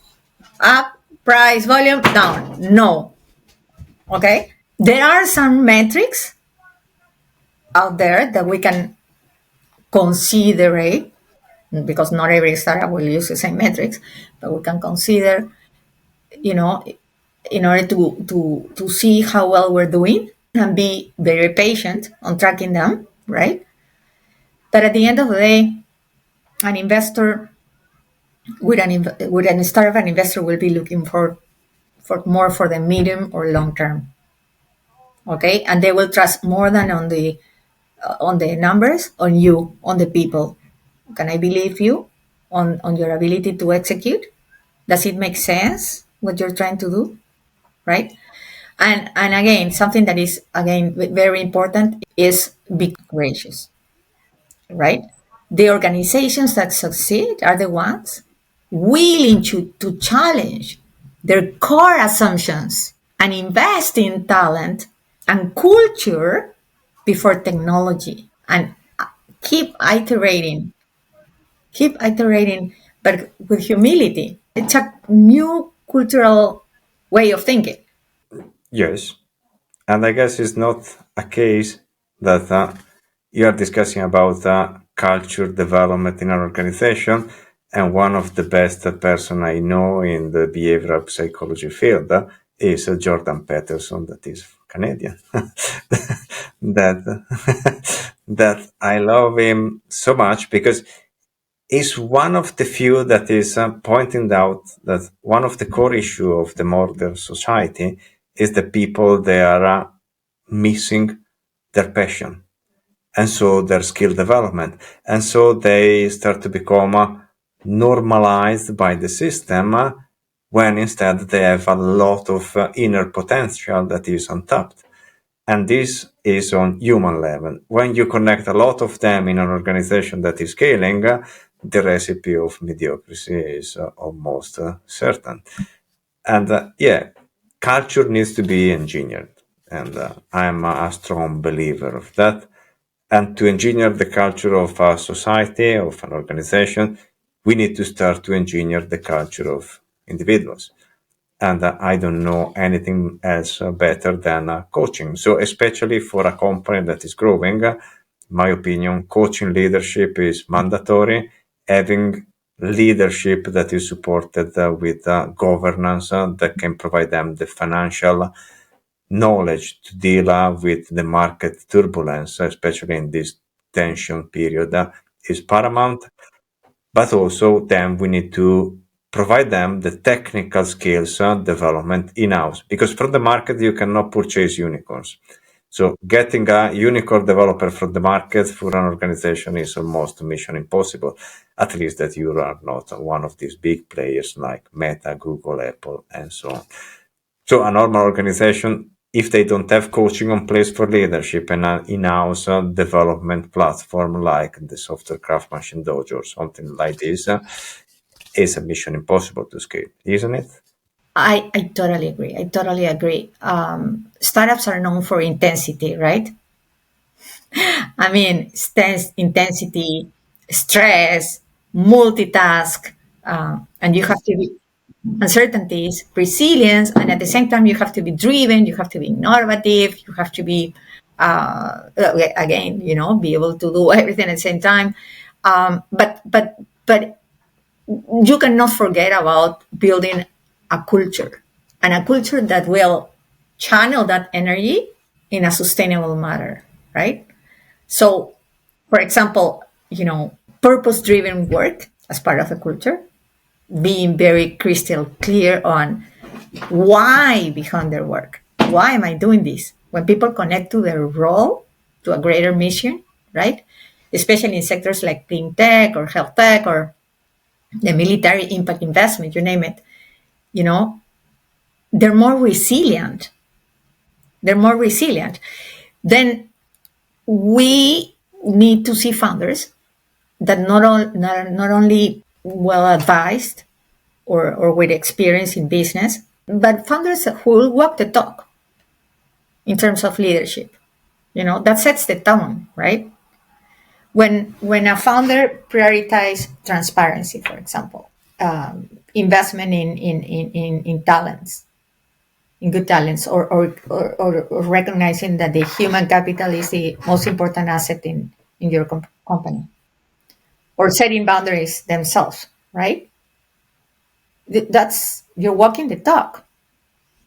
up, price volume down. No. Okay. There are some metrics out there that we can consider, because not every startup will use the same metrics, but we can consider, you know, in order to see how well we're doing and be very patient on tracking them, right? But at the end of the day, an investor with an startup, an investor will be looking for more for the medium or long term. Okay, and they will trust more than on the numbers, on you, on the people. Can I believe you on your ability to execute? Does it make sense what you're trying to do, right? And again, something that is again very important is be gracious, right? The organizations that succeed are the ones willing to challenge their core assumptions and invest in talent and culture before technology, and keep iterating, but with humility. It's a new cultural way of thinking. Yes. And I guess it's not a case that you are discussing about culture development in an organization, and one of the best person I know in the behavioral psychology field is Jordan Peterson, that is Canadian. that I love him so much because he's one of the few that is pointing out that one of the core issue of the modern society is the people they are missing their passion and so their skill development, and so they start to become normalized by the system when instead they have a lot of inner potential that is untapped. And this is on human level. When you connect a lot of them in an organization that is scaling, the recipe of mediocrity is almost certain. And culture needs to be engineered. And I'm a strong believer of that. And to engineer the culture of a society, of an organization, we need to start to engineer the culture of individuals. And I don't know anything else better than coaching. So especially for a company that is growing, my opinion, coaching leadership is mandatory. Having leadership that is supported with governance that can provide them the financial knowledge to deal with the market turbulence, especially in this tension period, is paramount. But also then we need to provide them the technical skills development in-house, because from the market you cannot purchase unicorns. So getting a unicorn developer from the market for an organization is almost mission impossible, at least that you are not one of these big players like Meta, Google, Apple, and so on. So a normal organization, if they don't have coaching on place for leadership and an in-house development platform like the software Craftsmanship dojo or something like this, is a mission impossible to scale, isn't it? I totally agree. Startups are known for intensity, right? I mean, intensity, stress, multitask, and you have to be uncertainties, resilience, and at the same time, you have to be driven, you have to be innovative, you have to be, again, be able to do everything at the same time. But you cannot forget about building a culture, and a culture that will channel that energy in a sustainable manner, right? So, for example, purpose driven work as part of the culture, being very crystal clear on why behind their work. Why am I doing this? When people connect to their role, to a greater mission, right? Especially in sectors like clean tech or health tech or the military impact investment, you name it, you know, they're more resilient. They're more resilient. Then we need to see founders that not only well advised or with experience in business, but founders who will walk the talk in terms of leadership. That sets the tone, right? When a founder prioritizes transparency, for example, investment in talents, in good talents, or recognizing that the human capital is the most important asset in your company, or setting boundaries themselves, right? That's you're walking the talk,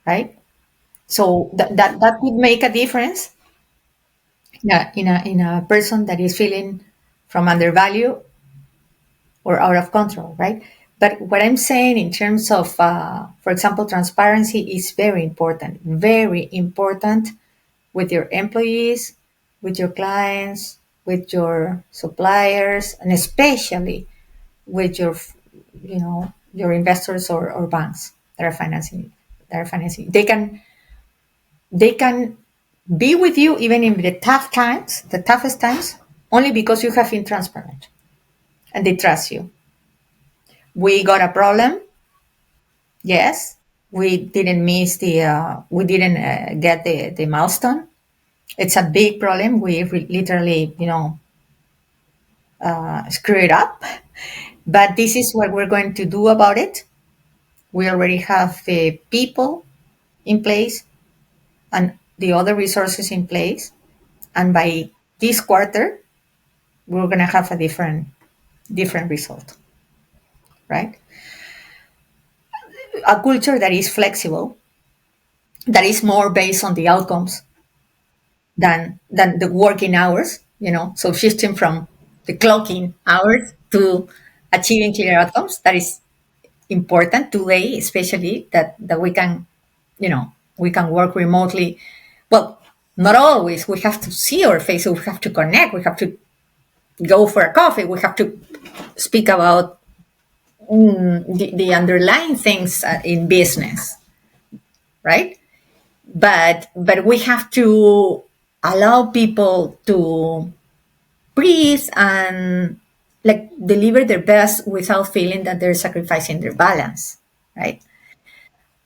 right? So that would make a difference, yeah, in a person that is feeling from undervalued or out of control, right? But what I'm saying in terms of, for example, transparency is very important with your employees, with your clients, with your suppliers, and especially with your investors or banks that are financing. They can be with you even in the toughest times, only because you have been transparent and they trust you. We got a problem. Yes, we didn't get the milestone. It's a big problem. We literally, screw it up. But this is what we're going to do about it. We already have the people in place and the other resources in place. And by this quarter, we're going to have a different result, right? A culture that is flexible, that is more based on the outcomes than the working hours, so shifting from the clocking hours to achieving clear outcomes. That is important today, especially that we can work remotely. Well, not always. We have to see our faces. We have to connect. We have to go for a coffee. We have to speak about the underlying things in business, right? But we have to allow people to breathe and like deliver their best without feeling that they're sacrificing their balance, right?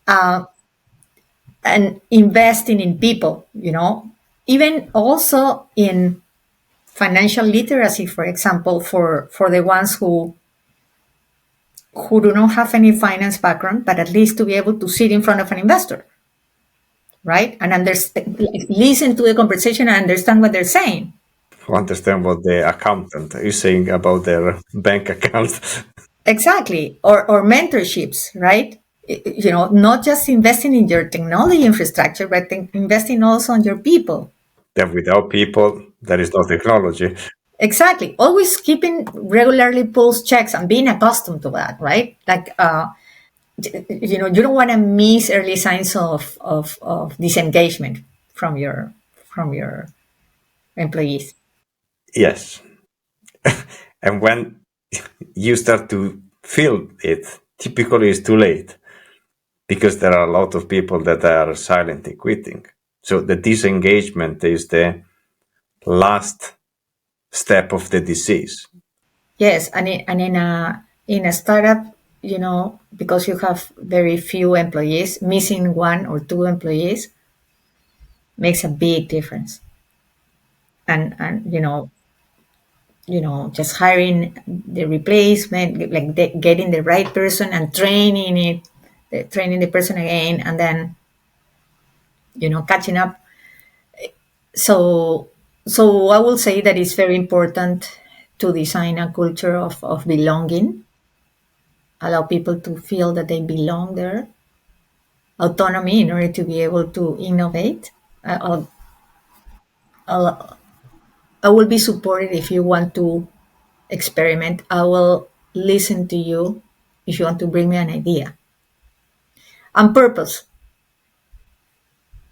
And investing in people, even also in financial literacy, for example, for the ones who do not have any finance background, but at least to be able to sit in front of an investor, right? And understand, listen to the conversation and understand what they're saying. To understand what the accountant is saying about their bank account. Exactly. Or mentorships, right? Not just investing in your technology infrastructure, but investing also in your people. That without people, there is no technology. Exactly. Always keeping regularly pulse checks and being accustomed to that, right? Like, you don't want to miss early signs of disengagement from your employees. Yes. And when you start to feel it, typically it's too late because there are a lot of people that are silently quitting. So the disengagement is the last step of the disease. Yes, and in a startup, because you have very few employees, missing one or two employees makes a big difference. and just hiring the replacement, like getting the right person and training the person again, and then catching up. So so I will say that it's very important to design a culture of belonging, allow people to feel that they belong there, autonomy in order to be able to innovate. I'll, I will be supported if you want to experiment. I will listen to you if you want to bring me an idea. And purpose.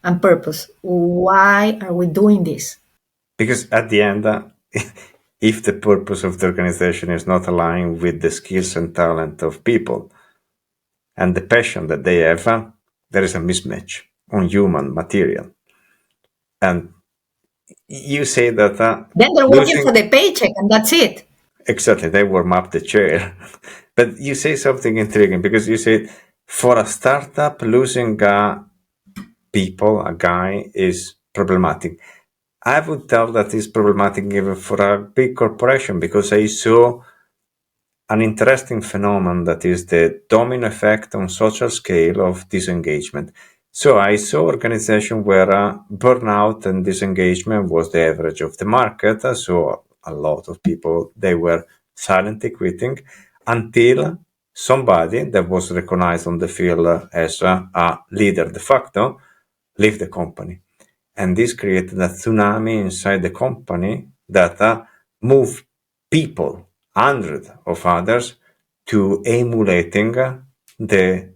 And purpose. Why are we doing this? Because at the end, if the purpose of the organization is not aligned with the skills and talent of people and the passion that they have, there is a mismatch on human material. And you say that Then they're working for losing, the paycheck, and that's it. exactly, they warm up the chair. But you say something intriguing because you say for a startup, losing people, a guy, is problematic. I would tell that is problematic even for a big corporation because I saw an interesting phenomenon that is the domino effect on social scale of disengagement. So I saw organization where burnout and disengagement was the average of the market. So a lot of people, they were silently quitting until somebody that was recognized on the field as a leader de facto leave the company. And this created a tsunami inside the company that moved people, hundreds of others, to emulating the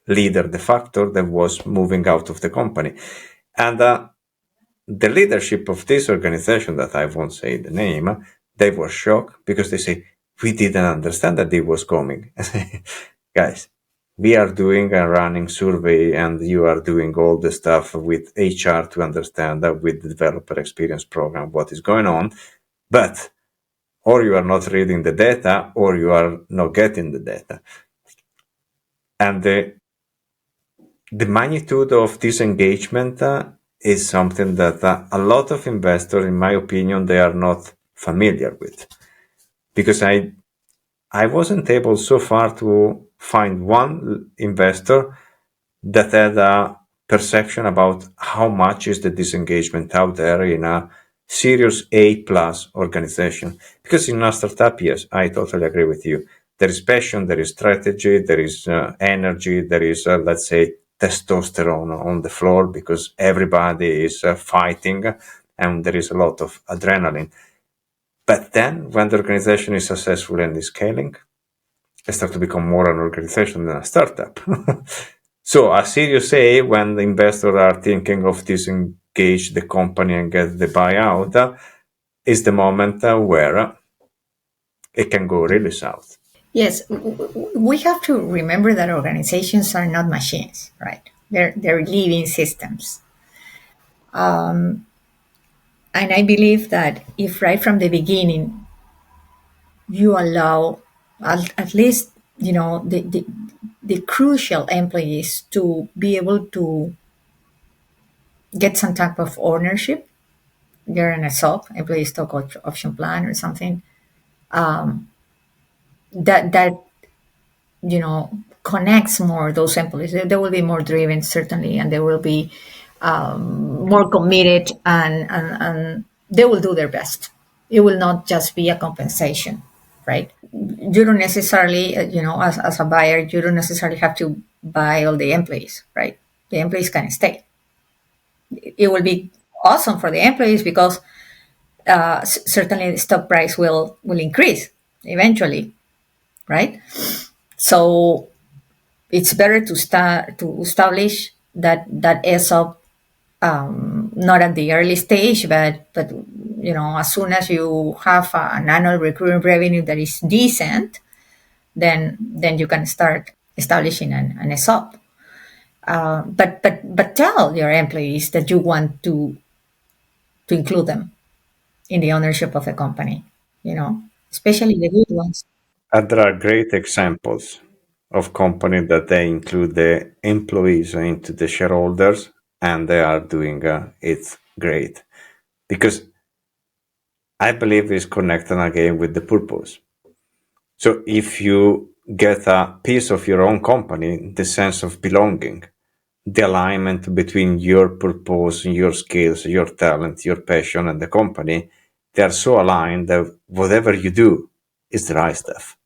leader de facto that was moving out of the company. And the leadership of this organization, that I won't say the name, they were shocked because they say, we didn't understand that it was coming. Guys, we are doing a running survey and you are doing all the stuff with HR to understand that with the developer experience program what is going on. But or you are not reading the data or you are not getting the data. And the magnitude of this engagement is something that a lot of investors, in my opinion, they are not familiar with. Because I wasn't able so far to find one investor that had a perception about how much is the disengagement out there in a Series A plus organization. Because in a startup, yes, I totally agree with you. There is passion, there is strategy, there is energy, there is, let's say, testosterone on the floor because everybody is fighting and there is a lot of adrenaline. But then when the organization is successful and is scaling, it starts to become more an organization than a startup. So a Series A, when the investors are thinking of disengage the company and get the buyout, is the moment where it can go really south. Yes, we have to remember that organizations are not machines, right? They're living systems. And I believe that if right from the beginning you allow at least the crucial employees to be able to get some type of ownership, they're in a SOP, employee stock option plan or something, that connects more those employees. They will be more driven, certainly, and they will be more committed, and they will do their best. It will not just be a compensation, right? You don't necessarily, as a buyer, you don't necessarily have to buy all the employees, right? The employees can stay. It will be awesome for the employees because certainly the stock price will increase eventually, right? So it's better to start to establish that ESOP, not at the early stage, but as soon as you have an annual recurring revenue that is decent, then you can start establishing an ESOP. But tell your employees that you want to include them in the ownership of the company. Especially the good ones. And there are great examples of companies that they include the employees into the shareholders and they are doing it great. Because I believe is connected again with the purpose. So if you get a piece of your own company, the sense of belonging, the alignment between your purpose, your skills, your talent, your passion, and the company, they are so aligned that whatever you do is the right stuff.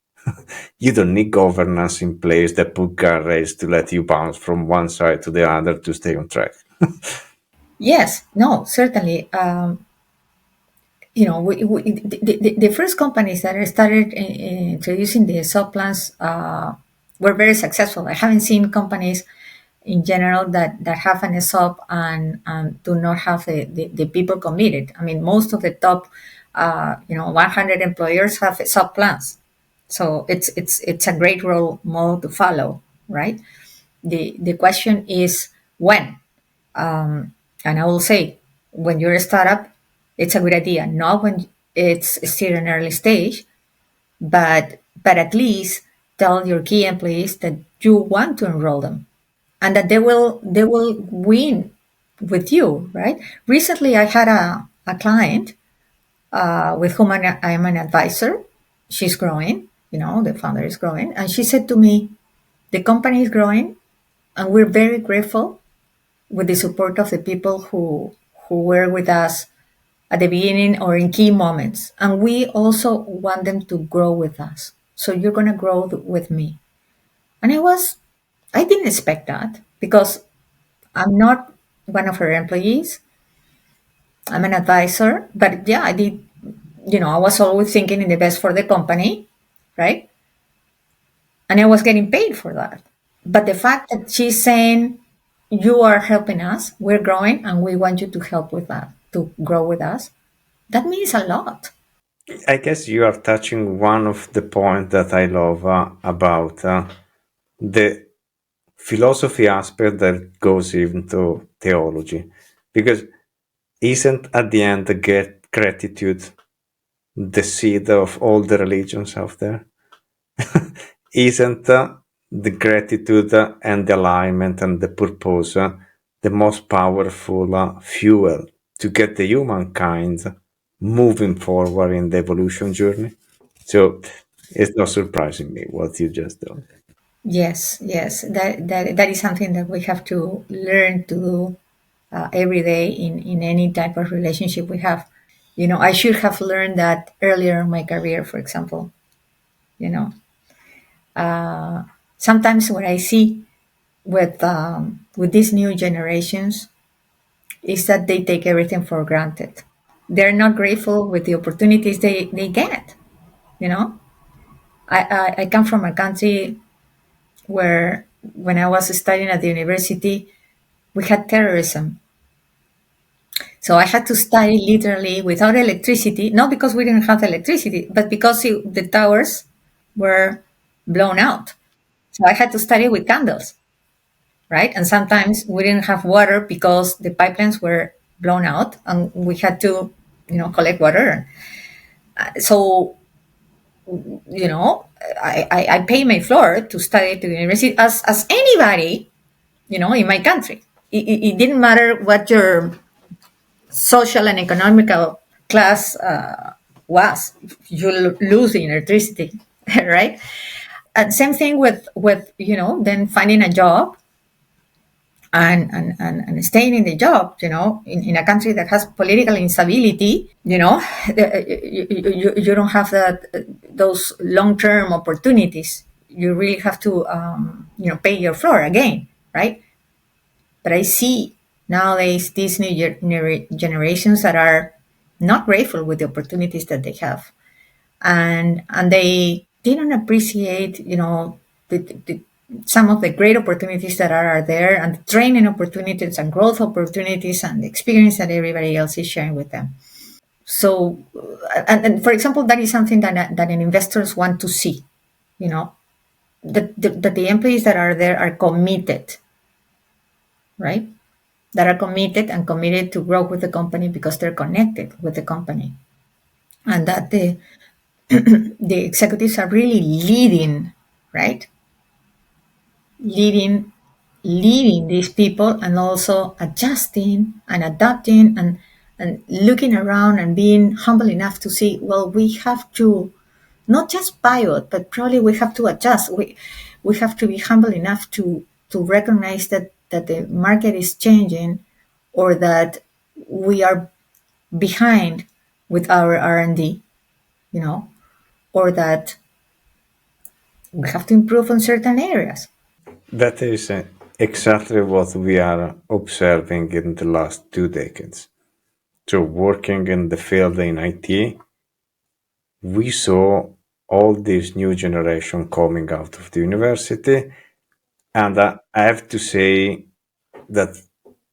You don't need governance in place that put guardrails to let you bounce from one side to the other to stay on track. Yes, no, certainly. The first companies that I started introducing the sub plans were very successful. I haven't seen companies in general that have an ESOP and do not have the people committed. I mean, most of the top, 100 employers have ESOP plans. So it's a great role model to follow, right? The question is when. And I will say, when you're a startup, it's a good idea. Not when it's still an early stage, but at least tell your key employees that you want to enroll them and that they will win with you, right? Recently, I had a client with whom I am an advisor. She's growing, the founder is growing, and she said to me, "The company is growing, and we're very grateful with the support of the people who were with us at the beginning or in key moments, and we also want them to grow with us. So you're gonna grow with me." And I didn't expect that because I'm not one of her employees. I'm an advisor, but yeah, I did. I was always thinking in the best for the company, right? And I was getting paid for that. But the fact that she's saying, "You are helping us, we're growing, and we want you to help with that, to grow with us," that means a lot. I guess you are touching one of the points that I love about the philosophy aspect that goes into theology, because isn't at the end the gratitude the seed of all the religions out there? Isn't the gratitude and the alignment and the purpose the most powerful fuel to get the humankind moving forward in the evolution journey? So it's not surprising me what you just done. Yes, yes, that is something that we have to learn to do every day in any type of relationship we have. I should have learned that earlier in my career, for example. You know, Sometimes what I see with these new generations is that they take everything for granted. They're not grateful with the opportunities they get. You know, I come from a country where when I was studying at the university, we had terrorism. So I had to study literally without electricity, not because we didn't have electricity, but because the towers were blown out. So I had to study with candles, right? And sometimes we didn't have water because the pipelines were blown out and we had to, collect water. So, you know, I pay my floor to study at the university as anybody, in my country. It didn't matter what your social and economical class was. You lose the electricity, right? And same thing with then finding a job and staying in the job, in a country that has political instability, you don't have those long-term opportunities. You really have to, pay your floor again, right? But I see nowadays these new generations that are not grateful with the opportunities that they have, and they don't appreciate, the, some of the great opportunities that are there, and the training opportunities and growth opportunities and the experience that everybody else is sharing with them. So, and for example, that is something that an investors want to see, you know, that the employees that are there are committed, right? That are committed and committed to grow with the company because they're connected with the company, and that the executives are really leading, right? Leading these people and also adjusting and adapting and looking around and being humble enough to see, well, we have to not just pivot, but probably we have to adjust. We have to be humble enough to recognize that the market is changing, or that we are behind with our R&D, or that we have to improve on certain areas. That is exactly what we are observing in the last 2 decades. So, working in the field in IT, we saw all this new generation coming out of the university, and I have to say that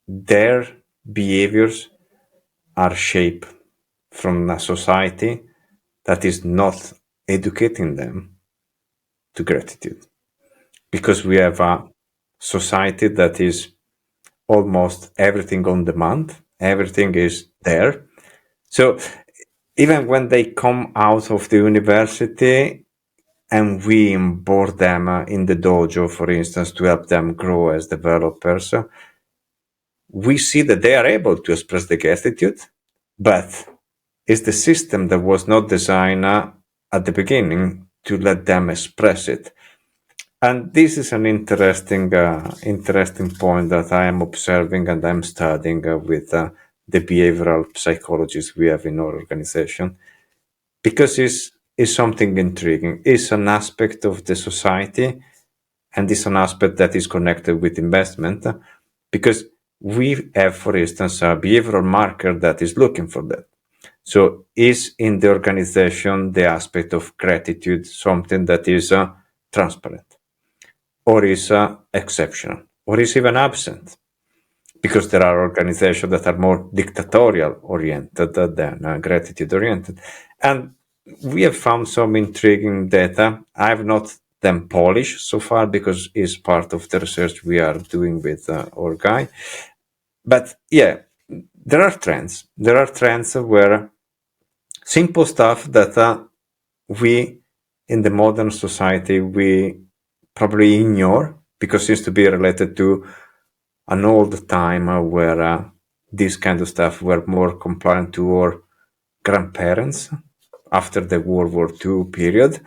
their behaviors are shaped from a society that is not educating them to gratitude, because we have a society that is almost everything on demand, everything is there. So even when they come out of the university and we onboard them in the dojo, for instance, to help them grow as developers, we see that they are able to express the gratitude, but it's the system that was not designed at the beginning to let them express it. And this is an interesting point that I am observing and I'm studying with the behavioral psychologists we have in our organization, because it's something intriguing. It's an aspect of the society, and it's an aspect that is connected with investment, because we have, for instance, a behavioral marker that is looking for that. So is in the organization the aspect of gratitude something that is transparent, or is exceptional, or is even absent? Because there are organizations that are more dictatorial oriented than gratitude oriented. And we have found some intriguing data. I have not them polished so far because it's part of the research we are doing with our guy. But yeah, there are trends. There are trends where simple stuff that we in the modern society we probably ignore because it seems to be related to an old time where this kind of stuff were more compliant to our grandparents after the World War II period.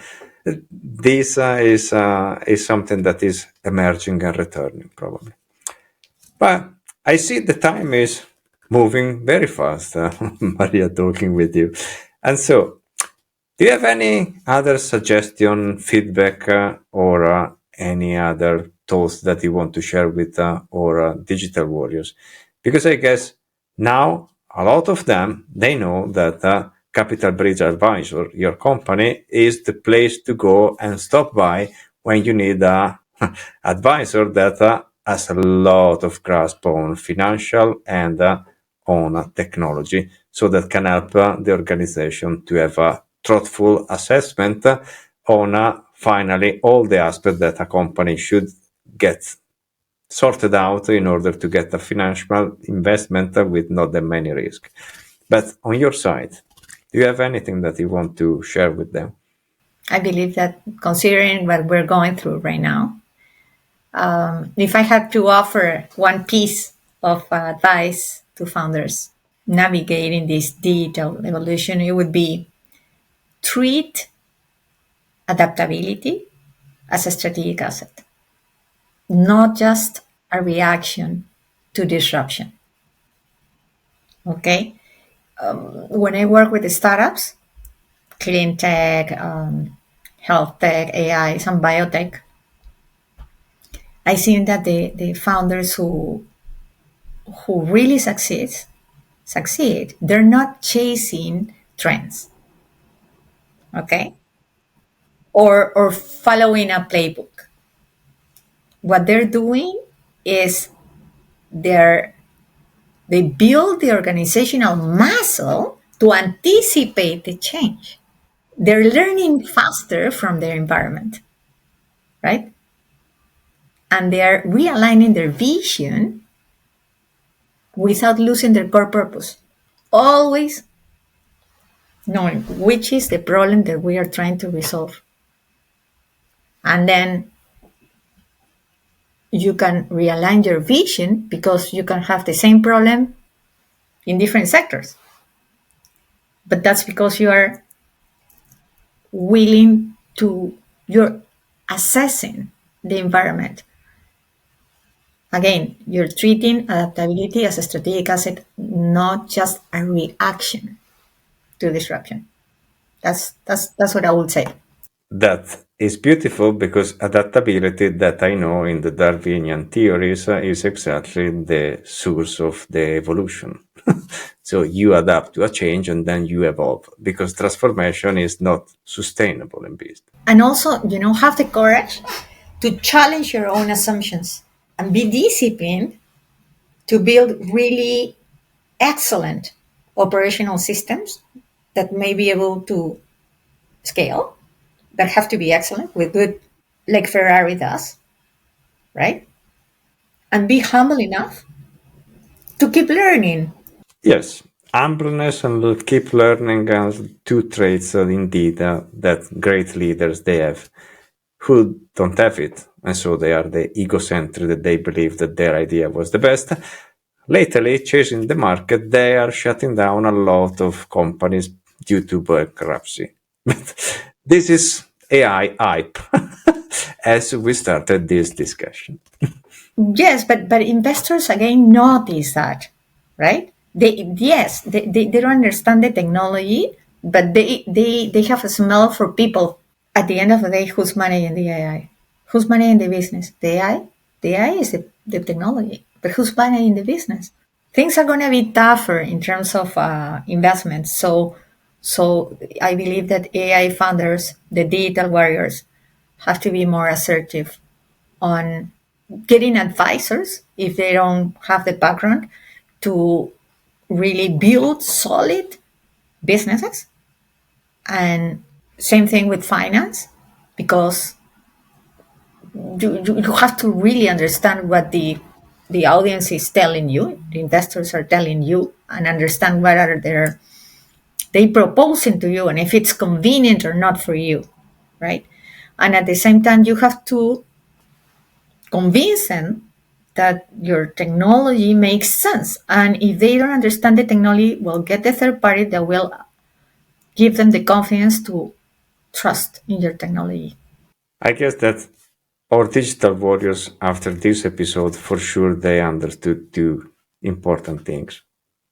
This is something that is emerging and returning probably. But I see the time is moving very fast, Maria, talking with you. And so, do you have any other suggestion, feedback, or any other thoughts that you want to share with our digital warriors? Because I guess now a lot of them, they know that Capital Bridge Advisor, your company, is the place to go and stop by when you need a advisor that has a lot of grasp on financial and on technology, so that can help the organization to have a thoughtful assessment on finally all the aspects that a company should get sorted out in order to get a financial investment with not that many risks. But on your side, do you have anything that you want to share with them? I believe that, considering what we're going through right now, if I had to offer one piece of advice to founders navigating this digital evolution, it would be: treat adaptability as a strategic asset, not just a reaction to disruption. Okay? When I work with the startups, clean tech, health tech, AI, some biotech, I think that the founders who really succeed, they're not chasing trends, okay, or following a playbook. What they're doing is they're they build the organizational muscle to anticipate the change. They're learning faster from their environment, right? And they're realigning their vision without losing their core purpose. Always knowing which is the problem that we are trying to resolve. And then you can realign your vision, because you can have the same problem in different sectors. But that's because you are willing to, you're assessing the environment. Again, you're treating adaptability as a strategic asset, not just a reaction to disruption. That's what I would say. That is beautiful because adaptability, that I know in the Darwinian theories, is exactly the source of the evolution. So you adapt to a change and then you evolve because transformation is not sustainable in business. And also, have the courage to challenge your own assumptions and be disciplined to build really excellent operational systems that may be able to scale, that have to be excellent with good, like Ferrari does, right? And be humble enough to keep learning. Yes, humbleness and keep learning are two traits indeed that great leaders they have who don't have it. And so they are the egocentric that they believe that their idea was the best. Lately, chasing the market, they are shutting down a lot of companies due to bankruptcy. But this is AI hype as we started this discussion. Yes, but investors again notice that, right? They don't understand the technology, but they have a smell for people. At the end of the day, who's managing the AI? Who's managing the business? The AI? The AI is the technology, but who's managing the business? Things are going to be tougher in terms of investments. So I believe that AI founders, the digital warriors, have to be more assertive on getting advisors if they don't have the background to really build solid businesses. And same thing with finance, because you have to really understand what the audience is telling you, the investors are telling you, and understand what are they proposing to you and if it's convenient or not for you, right? And at the same time, you have to convince them that your technology makes sense. And if they don't understand the technology, well, get the third party that will give them the confidence to trust in your technology. I guess that our digital warriors after this episode for sure they understood two important things.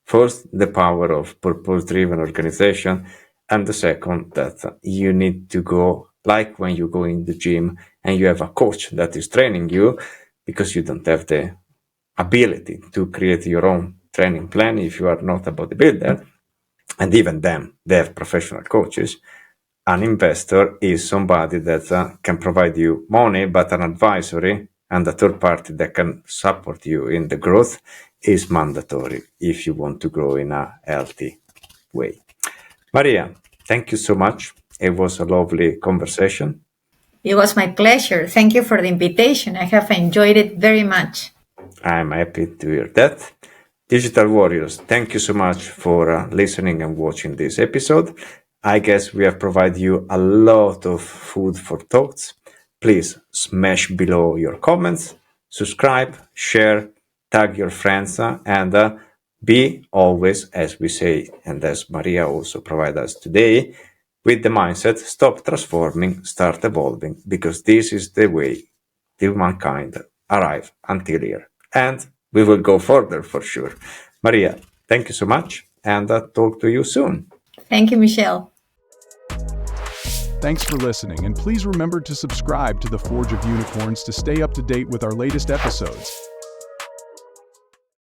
First, the power of purpose driven organization, and the second, that you need to go like when you go in the gym and you have a coach that is training you because you don't have the ability to create your own training plan if you are not a bodybuilder. And even them, they have professional coaches. An investor is somebody that can provide you money, but an advisory and a third party that can support you in the growth is mandatory if you want to grow in a healthy way. Maria, thank you so much. It was a lovely conversation. It was my pleasure. Thank you for the invitation. I have enjoyed it very much. I'm happy to hear that. Digital Warriors, thank you so much for listening and watching this episode. I guess we have provided you a lot of food for thoughts. Please smash below your comments, subscribe, share, tag your friends, and be always, as we say, and as Maria also provided us today, with the mindset, stop transforming, start evolving, because this is the way humankind arrive until here. And we will go further for sure. Maria, thank you so much, and talk to you soon. Thank you, Michelle. Thanks for listening, and please remember to subscribe to the Forge of Unicorns to stay up to date with our latest episodes.